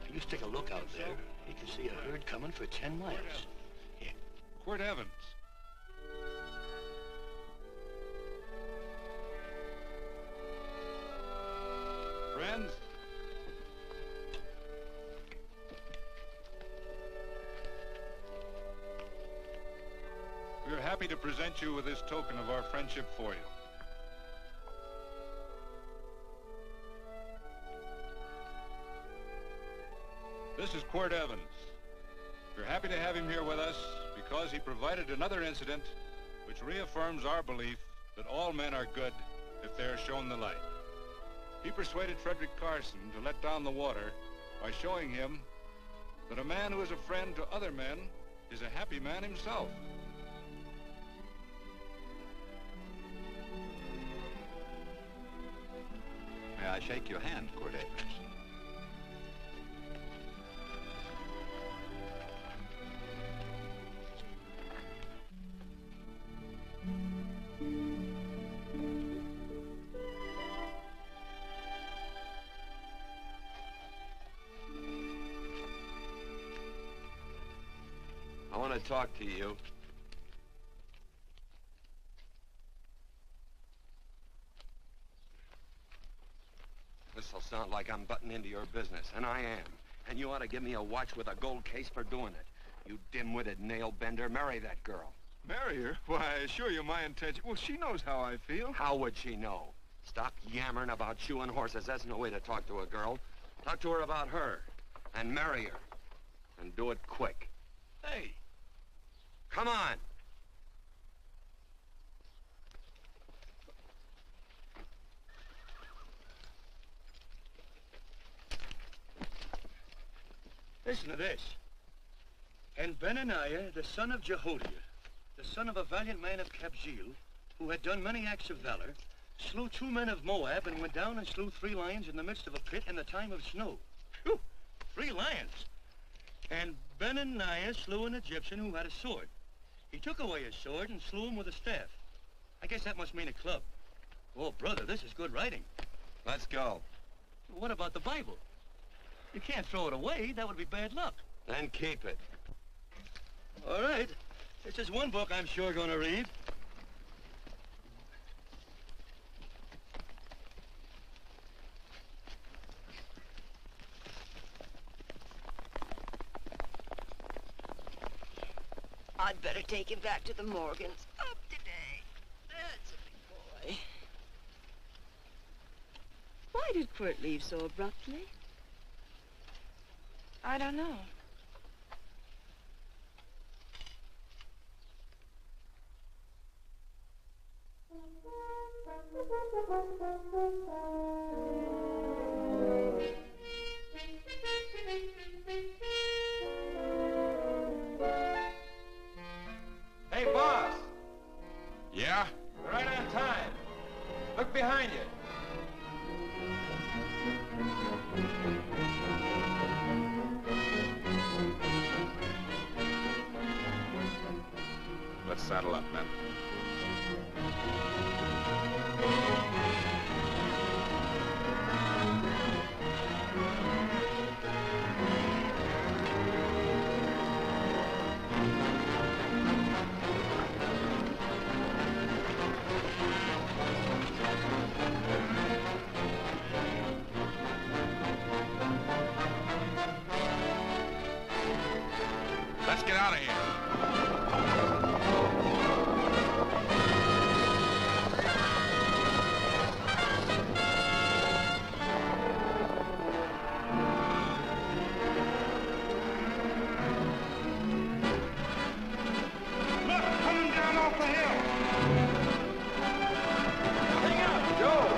If you stick a look out there, you can see a herd coming for 10 miles. Here. Quirt Evans. Friends, we are happy to present you with this token of our friendship for you. This is Quirt Evans. We're happy to have him here with us because he provided another incident which reaffirms our belief that all men are good if they are shown the light. He persuaded Frederick Carson to let down the water by showing him that a man who is a friend to other men is a happy man himself. May I shake your hand, Quirt Evans? I want to talk to you. This'll sound like I'm butting into your business, and I am. And you ought to give me a watch with a gold case for doing it. You dim-witted nail-bender, marry that girl. Marry her? Why, I assure you my intention... Well, she knows how I feel. How would she know? Stop yammering about shoeing horses. That's no way to talk to a girl. Talk to her about her, and marry her. And do it quick. Hey. Come on. Listen to this. And Benaniah, the son of Jehoiada, the son of a valiant man of Kabzeel, who had done many acts of valor, slew 2 men of Moab and went down and slew 3 lions in the midst of a pit in the time of snow. Phew! 3 lions. And Benaniah slew an Egyptian who had a sword. He took away his sword and slew him with a staff. I guess that must mean a club. Oh, brother, this is good writing. Let's go. What about the Bible? You can't throw it away. That would be bad luck. Then keep it. All right. It's just one book I'm sure going to read. I'd better take him back to the Morgans. Up today. That's a big boy. Why did Quirt leave so abruptly? I don't know. get out of here. Look, coming down off the hill. Hang out, Joe.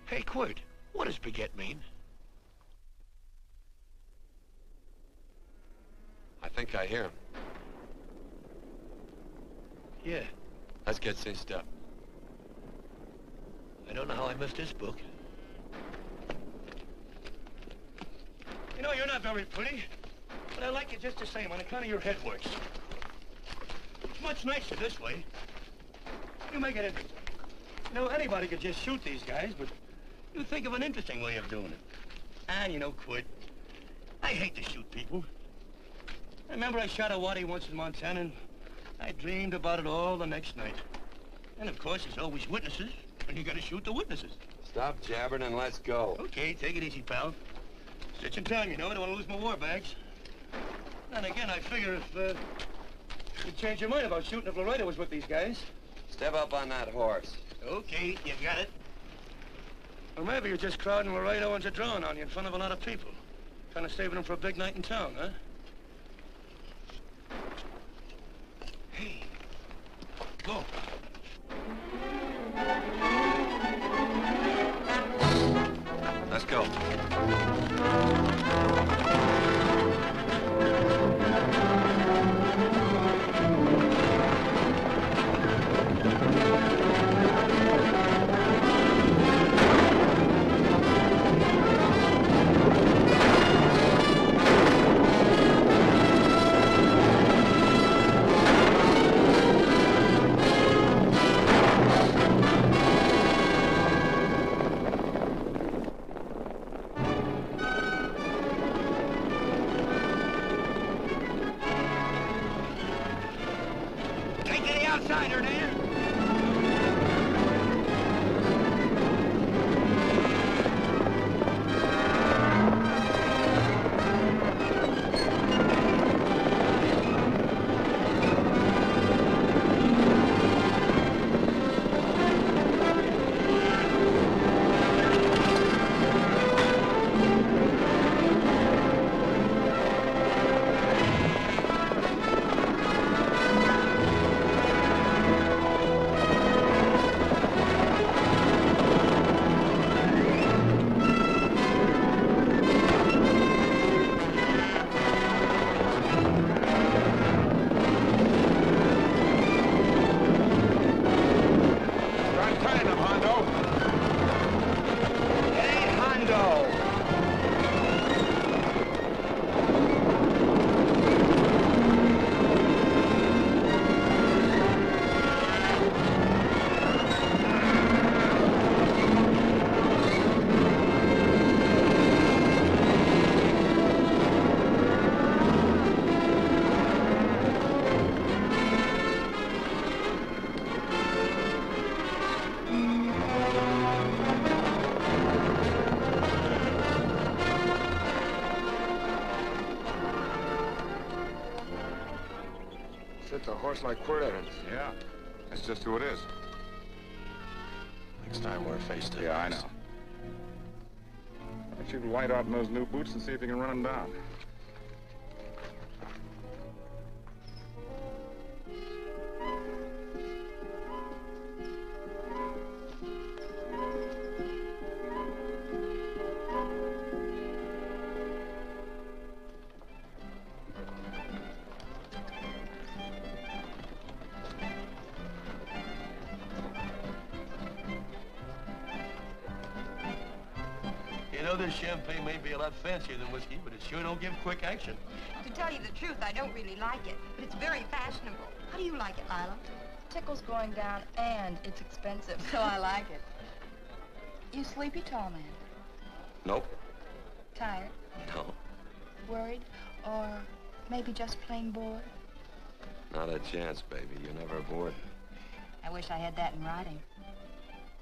Hey, Quirt, what does baguette mean? I think I hear him. Yeah, Let's get cinched up. I don't know how I missed this book. You know, you're not very pretty, but I like you just the same on account of your head works. It's much nicer this way. You make it interesting. You know, anybody could just shoot these guys, but you think of an interesting way of doing it. And, you know, Quid, I hate to shoot people. I remember I shot a waddy once in Montana, and I dreamed about it all the next night. And, of course, there's always witnesses, and you gotta shoot the witnesses. Stop jabbering and let's go. Okay, take it easy, pal. Stitch in time, you know. I don't want to lose my war bags. And again, I figure if you'd change your mind about shooting if Laredo was with these guys. Step up on that horse. Okay, you got it. Or maybe you're just crowding Laredo into drawing on you in front of a lot of people. Kind of saving them for a big night in town, huh? Hey, go. Let's go. Take to the outsider, Dan. It's a horse like Quirt Evans. Yeah, that's just who it is. Next time we're face to face. Yeah, I know. Why don't you light out in those new boots and see if you can run them down? know, this champagne may be a lot fancier than whiskey, but it sure don't give quick action. To tell you the truth, I don't really like it, but it's very fashionable. How do you like it, Lila? Tickle's going down, and it's expensive, so I like it. You sleepy, tall man? Nope. Tired? No. Worried? Or maybe just plain bored? Not a chance, baby. You're never bored. I wish I had that in writing.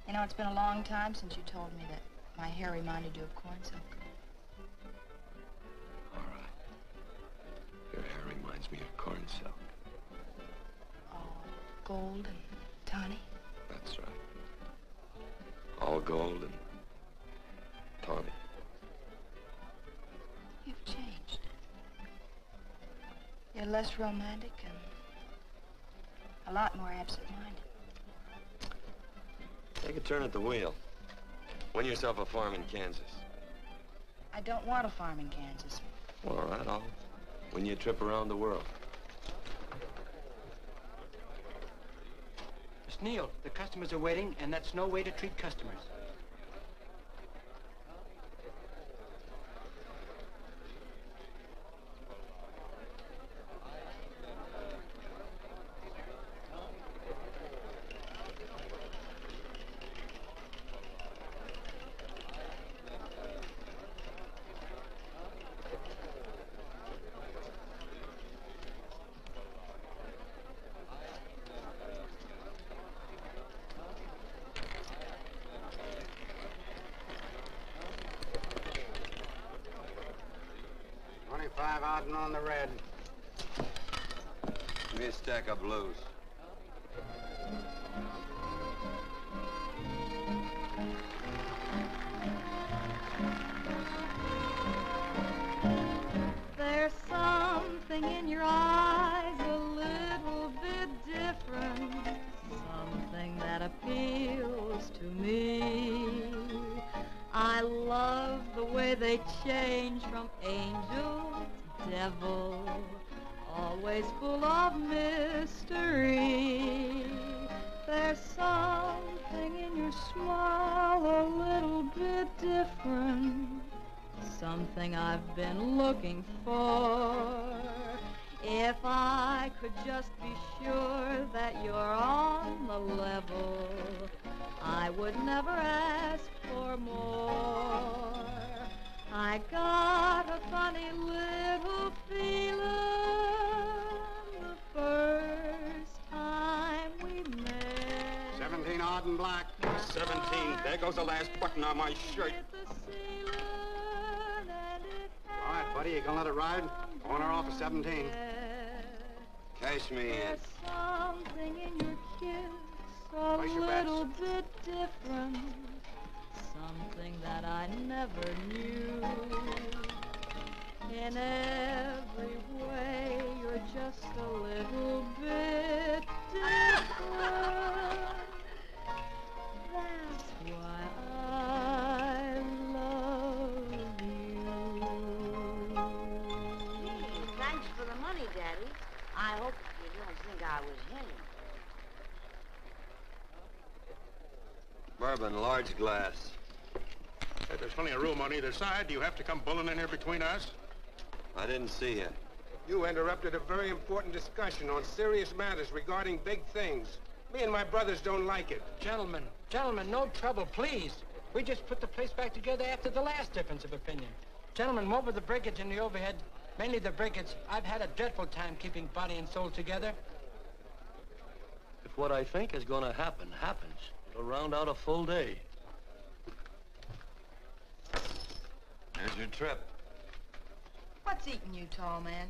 You know, it's been a long time since you told me that my hair reminded you of corn silk. All right. Your hair reminds me of corn silk. Gold and tawny? That's right. All gold and tawny. You've changed. You're less romantic and a lot more absent-minded. Take a turn at the wheel. Win yourself a farm in Kansas. I don't want a farm in Kansas. Well, all right, I'll win you a trip around the world. Miss Neal, the customers are waiting, and that's no way to treat customers. On the red. Give me a stack of blues. There's something in your eyes a little bit different, something that appeals to me. I love the way they change from angel devil, always full of mystery. There's something in your smile a little bit different, something I've been looking for. If I could just be sure that you're on the level, I would never ask for more. I got a funny little feeling the first time we met. 17 odd and black. 17. There goes the last button on my shirt. All right, buddy, you gonna let it ride? On or off of 17. Cash me in. There's something in your kiss a little bit different, something that I never knew. In every way, you're just a little bit different. That's why I love you. Thanks for the money, Daddy. I hope you don't think I was him. Bourbon, large glass. Hey, there's plenty of room on either side. Do you have to come bulling in here between us? I didn't see you. You interrupted a very important discussion on serious matters regarding big things. Me and my brothers don't like it. Gentlemen, no trouble, please. We just put the place back together after the last difference of opinion. Gentlemen, what with the breakage and the overhead, mainly the breakage, I've had a dreadful time keeping body and soul together. If what I think is going to happen happens, it'll round out a full day. Here's your trip. What's eating you, tall man?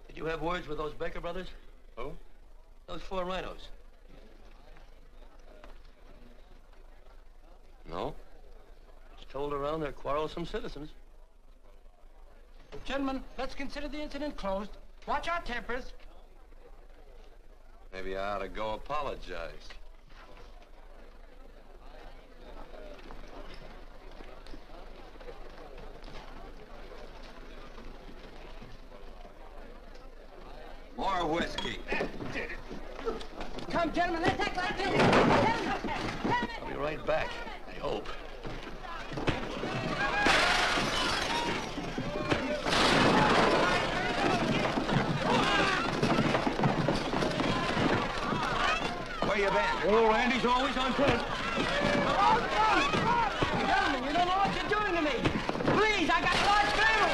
Did you have words with those Baker brothers? Who? Those 4 rhinos. No. It's told around they're quarrelsome citizens. Gentlemen, let's consider the incident closed. Watch our tempers. Maybe I ought to go apologize. More whiskey. Come, gentlemen, let's act like this. I'll be right back, I hope. Where you been? Oh, Randy's always on point. Gentlemen, you don't know what you're doing to me. Please, I got a large family.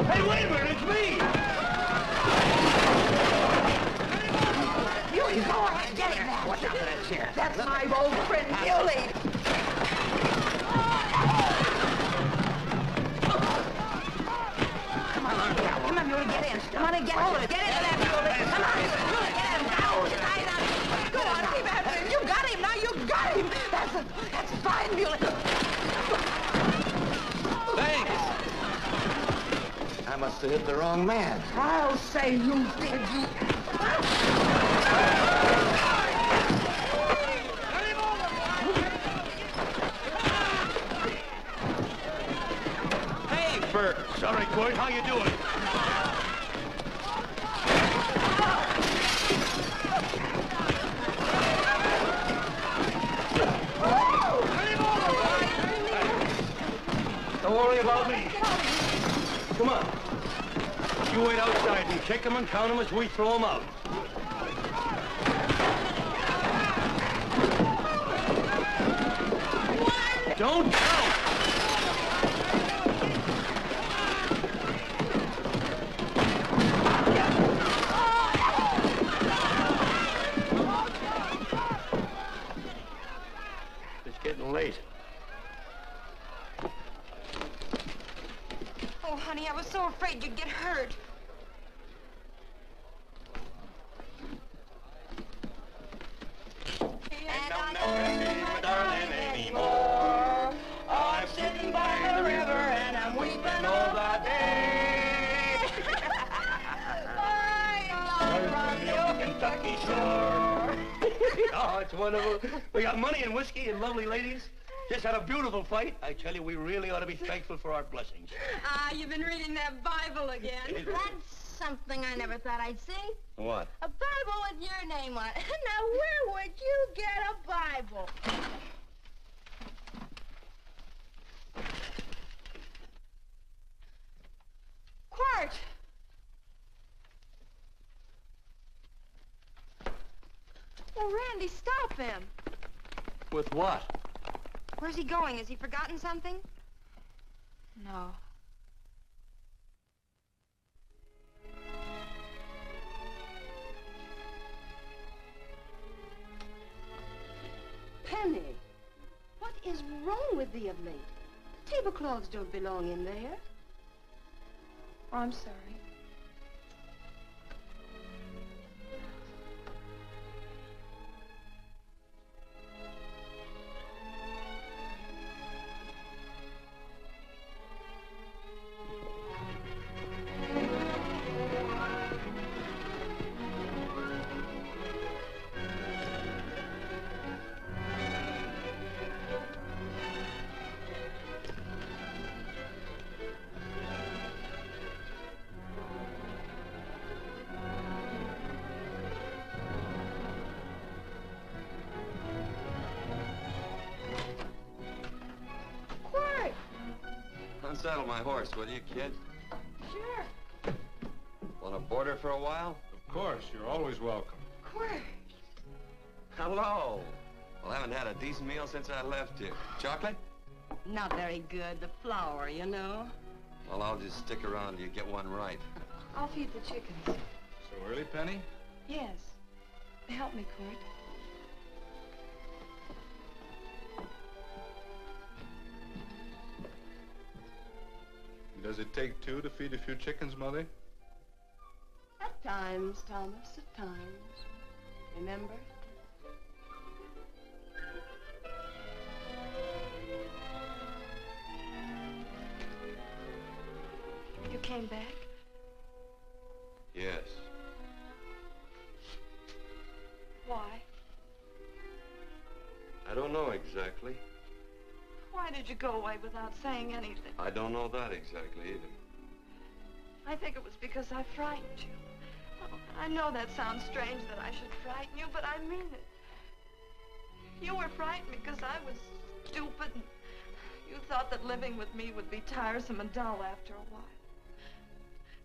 Hey, wait a minute, it's me! Muley, go ahead, get him now. Watch out for that chair. That's my old friend, Muley. Come on, Muley, get in. Come on and get hold of it. Get into that, Muley. Come on. Muley, get him. Go. Tie up. Go on, keep after him. You got him now. You got him. That's fine, Muley. Thanks. I must have hit the wrong man. I'll say you did, you. Hey, Bert. Sorry, Court. How you doing? Don't worry about me. Come on. You wait outside and kick them and count them as we throw them out. One. Don't count. It's getting late. Oh, honey, I was so afraid you'd get hurt. And I'll never see my darling anymore. I'm sitting by the river and I'm weeping all the day. From the old Kentucky shore. Oh, it's wonderful. We got money and whiskey and lovely ladies. Just had a beautiful fight. I tell you, we really ought to be thankful for our blessings. Ah, you've been reading that Bible again. That's something I never thought I'd see. What? A Bible with your name on it. Now, where would you get a Bible? Quart! Oh, Randy, stop him. With what? Where's he going? Has he forgotten something? No. Penny, what is wrong with thee of late? Tablecloths don't belong in there. Oh, I'm sorry. Unsaddle my horse, will you, kid? Sure. Want to board for a while? Of course. You're always welcome. Quart. Hello. Well, I haven't had a decent meal since I left here. Chocolate? Not very good. The flour, you know. Well, I'll just stick around till you get one right. I'll feed the chickens. So early, Penny? Yes. Help me, Quart. Does it take two to feed a few chickens, Mother? At times, Thomas, at times. Remember? You came back? Yes. Why? I don't know exactly. Why did you go away without saying anything? I don't know that exactly either. I think it was because I frightened you. Oh, I know that sounds strange that I should frighten you, but I mean it. You were frightened because I was stupid, and you thought that living with me would be tiresome and dull after a while.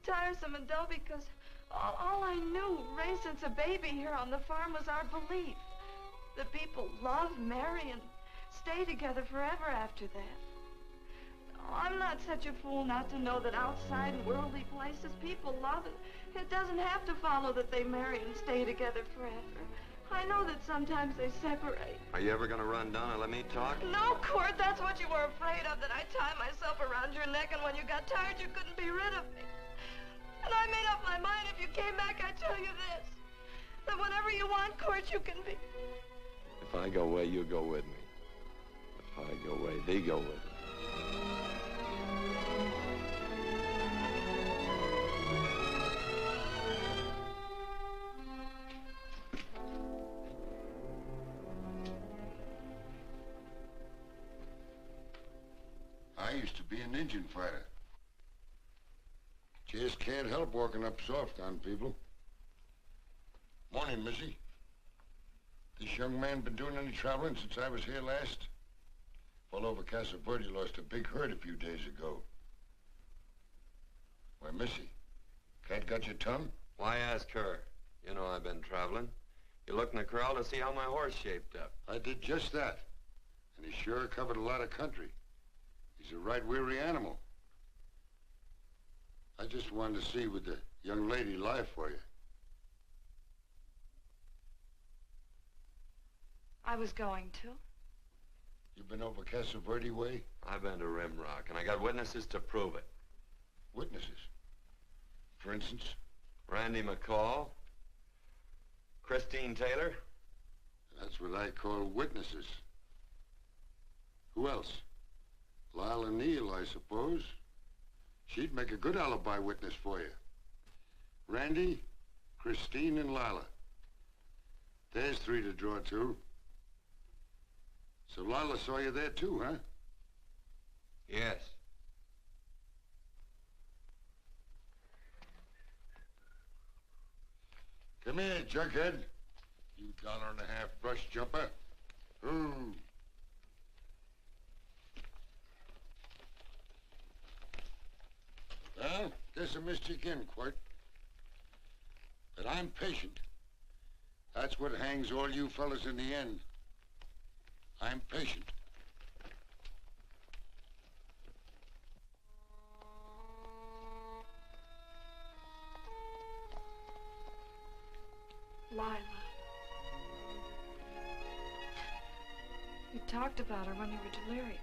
Tiresome and dull because all I knew, raised since a baby here on the farm, was our belief that people love, marry, and stay together forever after that. Oh, I'm not such a fool not to know that outside in worldly places people love, and it doesn't have to follow that they marry and stay together forever. I know that sometimes they separate. Are you ever gonna run down and let me talk? No, Court, that's what you were afraid of, that I'd tie myself around your neck, and when you got tired, you couldn't be rid of me. And I made up my mind, if you came back, I'd tell you this, that whenever you want, Court, you can be. If I go away, you go with me. If I go away, they go with me. I used to be an Indian fighter. Just can't help walking up soft on people. Morning, Missy. This young man been doing any traveling since I was here last? All over Casa Verde lost a big herd a few days ago. Why, Missy, cat got your tongue? Why ask her? You know I've been traveling. You looked in the corral to see how my horse shaped up. I did just that. And he sure covered a lot of country. He's a right weary animal. I just wanted to see would the young lady lie for you. I was going to. You been over Casa Verde way? I've been to Rimrock, and I got witnesses to prove it. Witnesses? For instance? Randy McCall, Christine Taylor. That's what I call witnesses. Who else? Lila Neal, I suppose. She'd make a good alibi witness for you. Randy, Christine, and Lila. There's three to draw to. So Lila saw you there too, huh? Yes. Come here, junkhead. You $1.50 brush jumper. Ooh. Well, guess I missed you again, Quirt. But I'm patient. That's what hangs all you fellas in the end. I'm patient. Lila. You talked about her when you were delirious.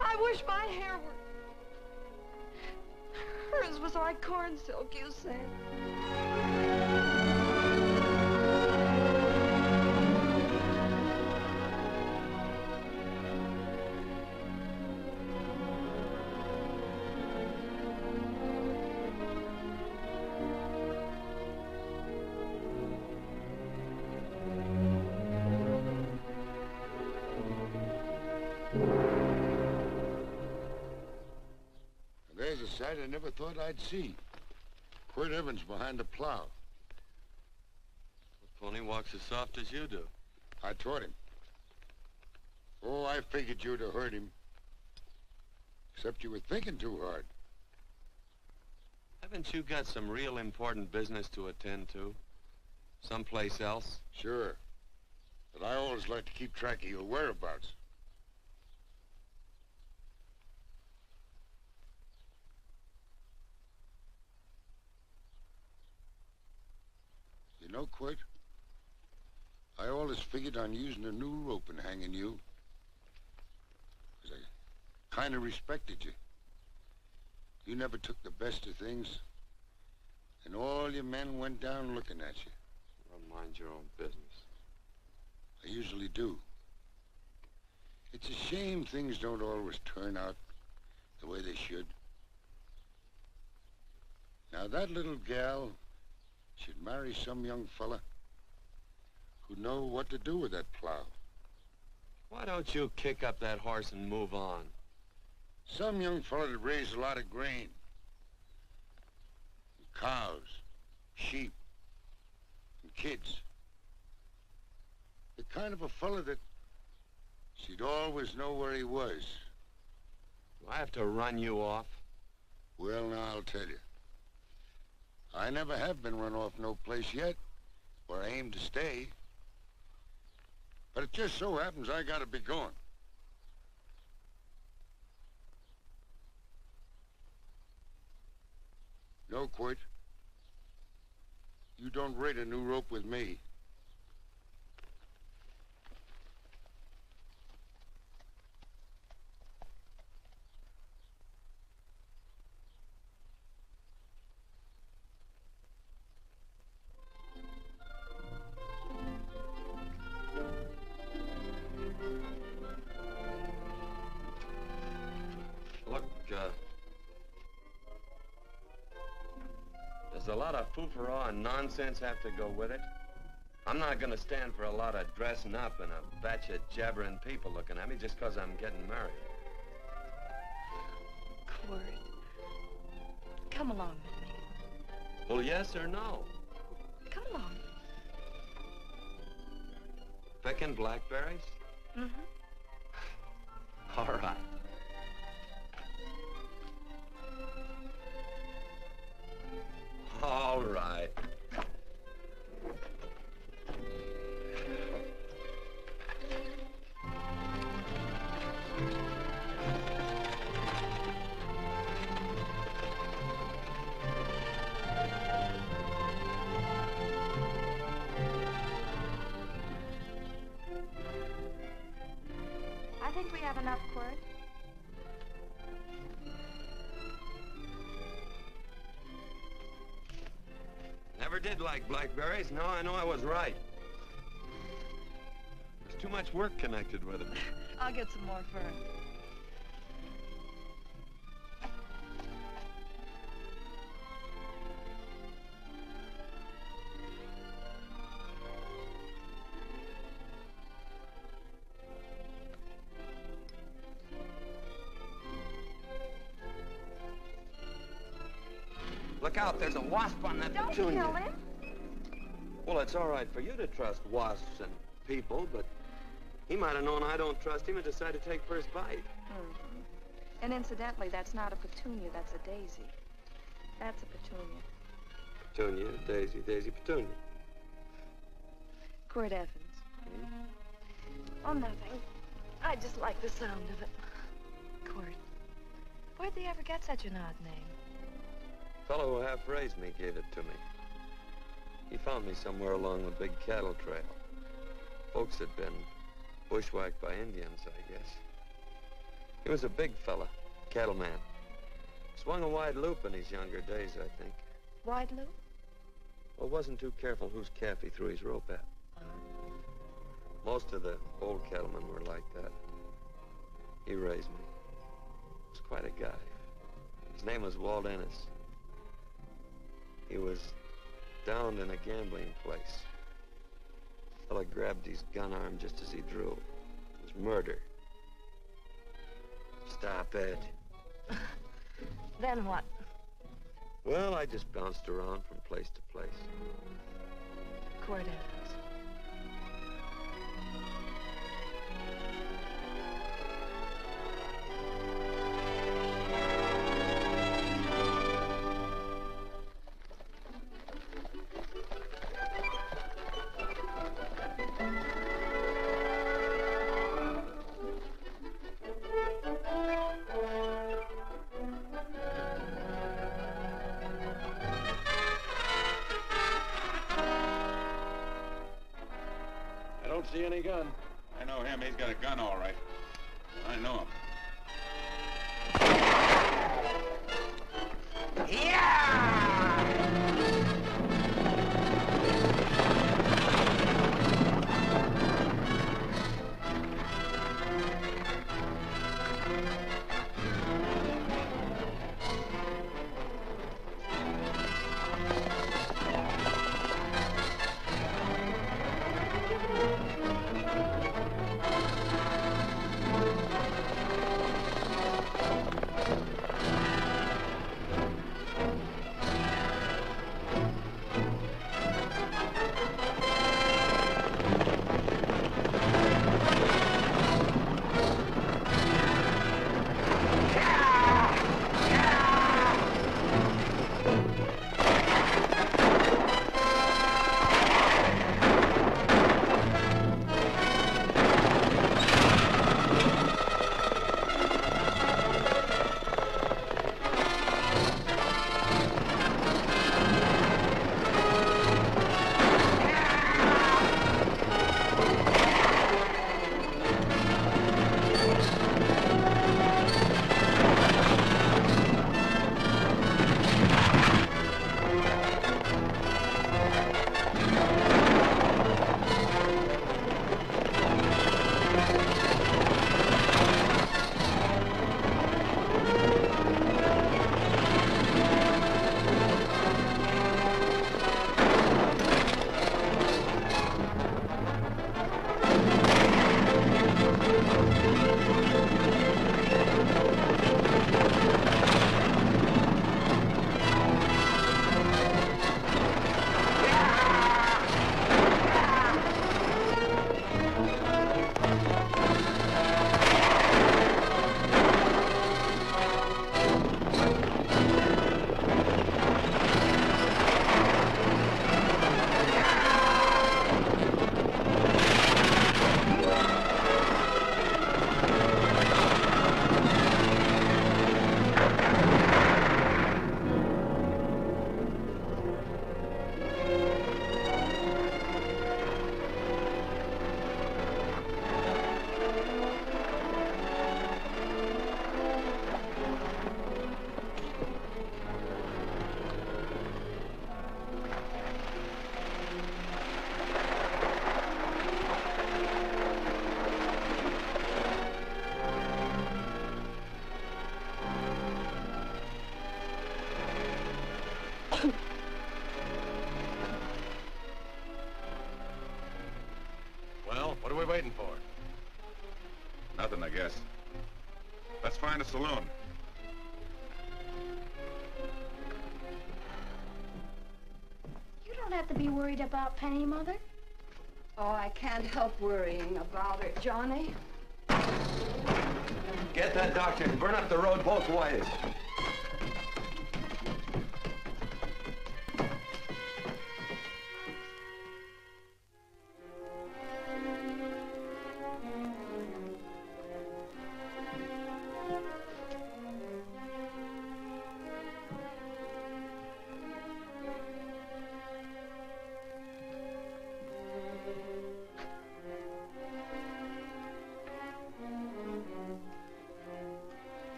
I wish my hair were... Hers was like corn silk, you said. There's a sight I never thought I'd see. Quirt Evans behind the plow. The pony walks as soft as you do. I taught him. Oh, I figured you'd have hurt him. Except you were thinking too hard. Haven't you got some real important business to attend to? Someplace else? Sure. But I always like to keep track of your whereabouts. You know, Quirt, I always figured on using a new rope and hanging you. 'Cause I kind of respected you. You never took the best of things, and all your men went down looking at you. Well, mind your own business. I usually do. It's a shame things don't always turn out the way they should. Now, that little gal should marry some young fella who'd know what to do with that plow. Why don't you kick up that horse and move on? Some young fella that raised a lot of grain. And cows, sheep, and kids. The kind of a fella that she'd always know where he was. Do I have to run you off? Well, now, I'll tell you. I never have been run off no place yet, where I aim to stay. But it just so happens I gotta be going. No, Quirt. You don't raid a new rope with me. Look, does a lot of foo-for-all and nonsense have to go with it? I'm not gonna stand for a lot of dressing up and a batch of jabbering people looking at me just 'cause I'm getting married. Quirt, come along with me. Well, yes or no? Come along. Picking blackberries? Mm-hmm. All right. All right. I think we have enough, Quirt. Never did like blackberries. Now I know I was right. There's too much work connected with it. I'll get some more fern. Look out, there's a wasp on that Don't petunia. kill him. Well, it's all right for you to trust wasps and people, but he might have known I don't trust him and decided to take first bite. Mm-hmm. And incidentally, that's not a petunia, that's a daisy. That's a petunia. Petunia, daisy, daisy, petunia. Quirt Evans. Oh, nothing. I just like the sound of it. Quirt, where'd they ever get such an odd name? The fellow who half raised me gave it to me. He found me somewhere along the big cattle trail. Folks had been bushwhacked by Indians, I guess. He was a big fella, cattleman. Swung a wide loop in his younger days, I think. Wide loop? Well, wasn't too careful whose calf he threw his rope at. Most of the old cattlemen were like that. He raised me. He was quite a guy. His name was Walt Ennis. He was downed in a gambling place. The fella grabbed his gun arm just as he drew. It was murder. Stop it. Then what? Well, I just bounced around from place to place. Cord Evans. See any gun? I know him. He's got a gun, all right. I know him. What are we waiting for? Nothing, I guess. Let's find a saloon. You don't have to be worried about Penny, Mother. Oh, I can't help worrying about her, Johnny. Get that doctor and burn up the road both ways.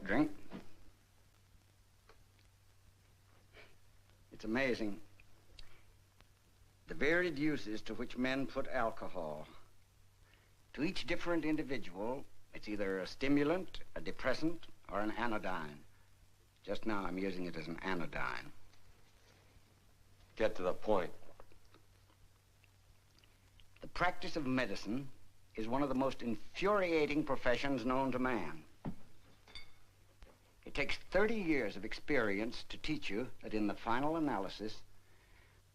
Drink? It's amazing. The varied uses to which men put alcohol. To each different individual, It's either a stimulant, a depressant, or an anodyne. Just now I'm using it as an anodyne. Get to the point. The practice of medicine is one of the most infuriating professions known to man. It takes 30 years of experience to teach you that in the final analysis,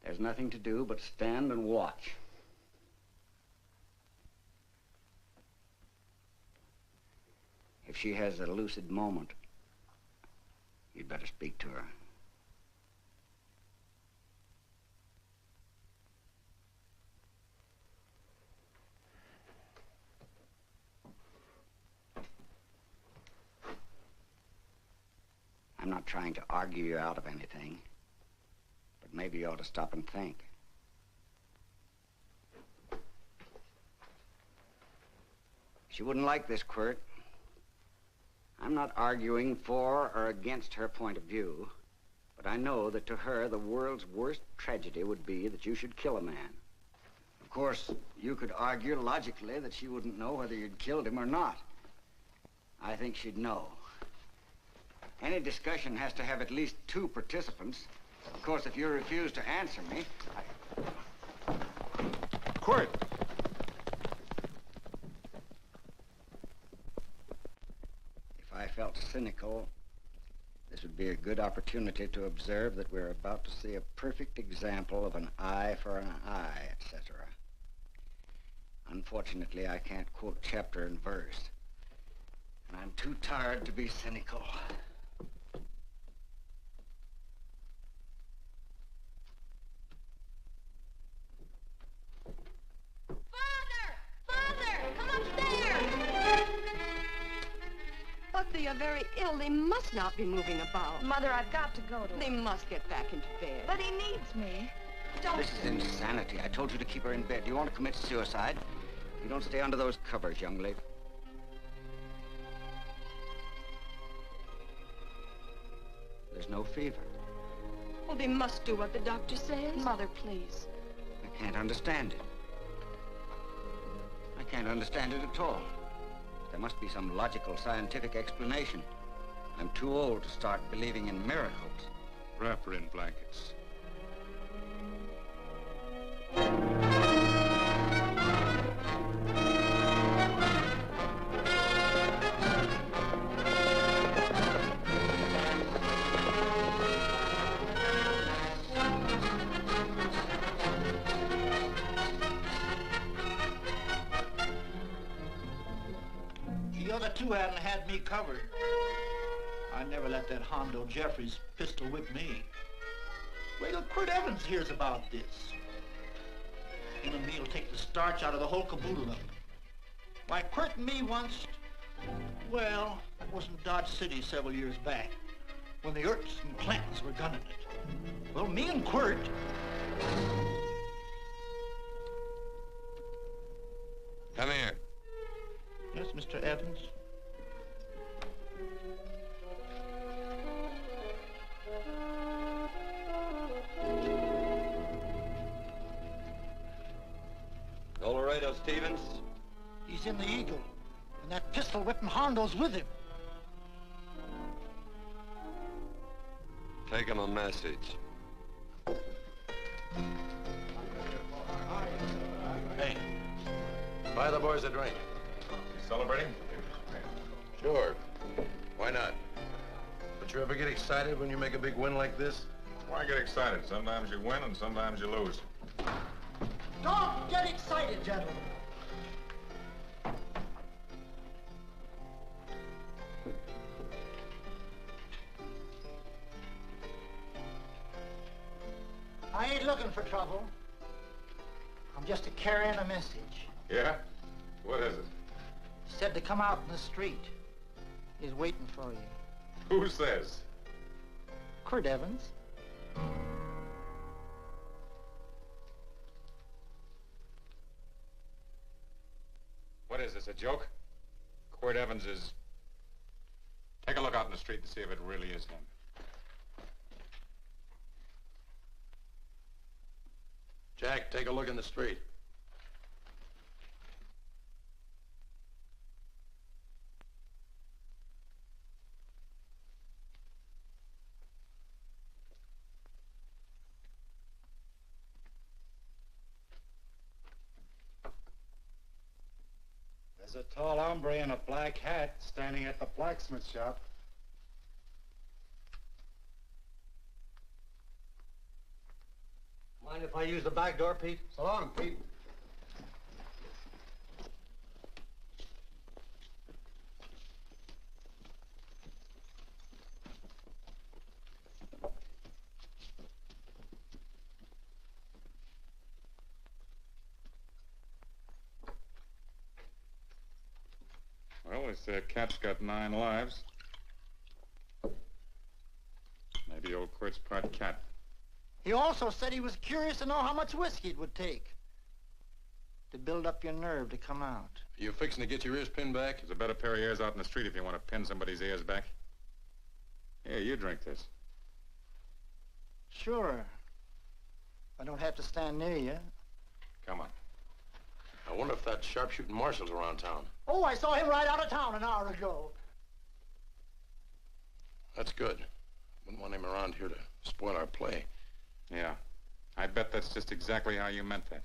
there's nothing to do but stand and watch. If she has a lucid moment, you'd better speak to her. I'm not trying to argue you out of anything, but maybe you ought to stop and think. She wouldn't like this, Quirt. I'm not arguing for or against her point of view, but I know that to her, the world's worst tragedy would be that you should kill a man. Of course, you could argue logically that she wouldn't know whether you'd killed him or not. I think she'd know. Any discussion has to have at least 2 participants. Of course, if you refuse to answer me, Quirt! If I felt cynical, this would be a good opportunity to observe that we're about to see a perfect example of an eye for an eye, etc. Unfortunately, I can't quote chapter and verse, and I'm too tired to be cynical. But they are very ill. They must not be moving about. Mother, I've got to go to They must get back into bed. But he needs me. Don't... This is insanity. I told you to keep her in bed. Do you want to commit suicide? You don't stay under those covers, young lady. There's no fever. Well, they must do what the doctor says. Mother, please. I can't understand it. I can't understand it at all. There must be some logical, scientific explanation. I'm too old to start believing in miracles. Wrap her in blankets. The other 2 hadn't had me covered. I never let that Hondo Jeffries pistol whip me. Wait till Quirt Evans hears about this. Him and me'll take the starch out of the whole caboodle of it. Why, Quirt and me once, well, that was in Dodge City several years back, when the Erts and Clantons were gunning it. Well, me and Quirt... Come here. Yes, Mr. Evans? Laredo Stevens? He's in the Eagle, and that pistol-whipping Hondo's with him. Take him a message. Hey, buy the boys a drink. You celebrating? Sure. Why not? But you ever get excited when you make a big win like this? Why get excited? Sometimes you win and sometimes you lose. Don't get excited, gentlemen. I ain't looking for trouble. I'm just carrying a message. Yeah? What is it? Said to come out in the street. He's waiting for you. Who says? Quirt Evans. What is this, a joke? Quirt Evans is... Take a look out in the street to see if it really is him. Jack, take a look in the street. There's a tall hombre in a black hat standing at the blacksmith shop. Mind if I use the back door, Pete? So long, Pete. Well, they say a cat's got 9 lives. Maybe old Quirt's part cat. He also said he was curious to know how much whiskey it would take to build up your nerve to come out. You fixing to get your ears pinned back? There's a better pair of ears out in the street if you want to pin somebody's ears back. Here, you drink this. Sure. I don't have to stand near you. Come on. I wonder if that sharpshooting marshal's around town. Oh, I saw him ride out of town an hour ago. That's good. Wouldn't want him around here to spoil our play. Yeah. I bet that's just exactly how you meant that.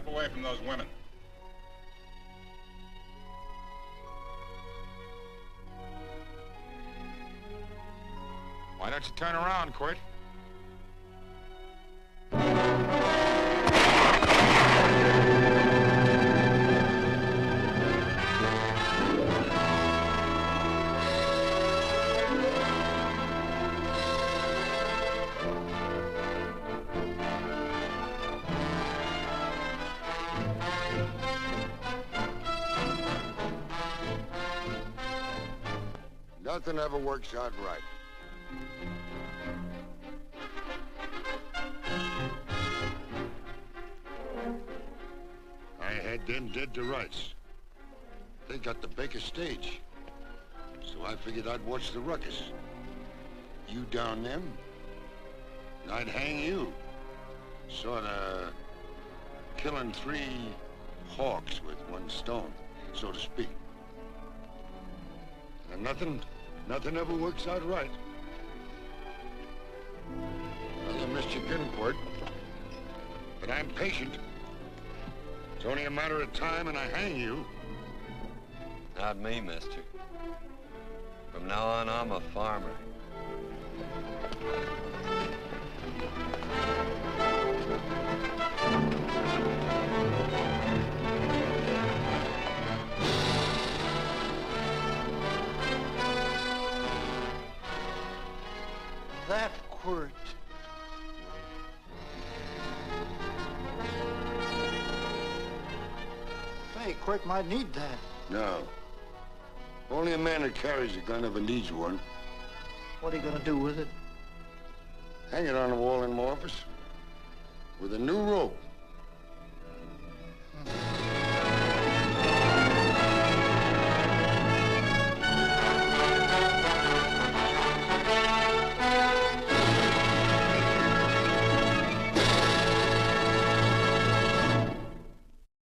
Away from those women. Why don't you turn around, Quirt? Nothing ever works out right. I had them dead to rights. They got the Baker stage. So I figured I'd watch the ruckus. You down them, and I'd hang you. Sorta killing 3 hawks with 1 stone, so to speak. And nothing ever works out right. Well, you missed your gun, Quirt. But I'm patient. It's only a matter of time and I hang you. Not me, mister. From now on, I'm a farmer. That quirt. Say, Quirt might need that. No. Only a man that carries a gun ever needs one. What are you gonna do with it? Hang it on the wall in my office with a new rope.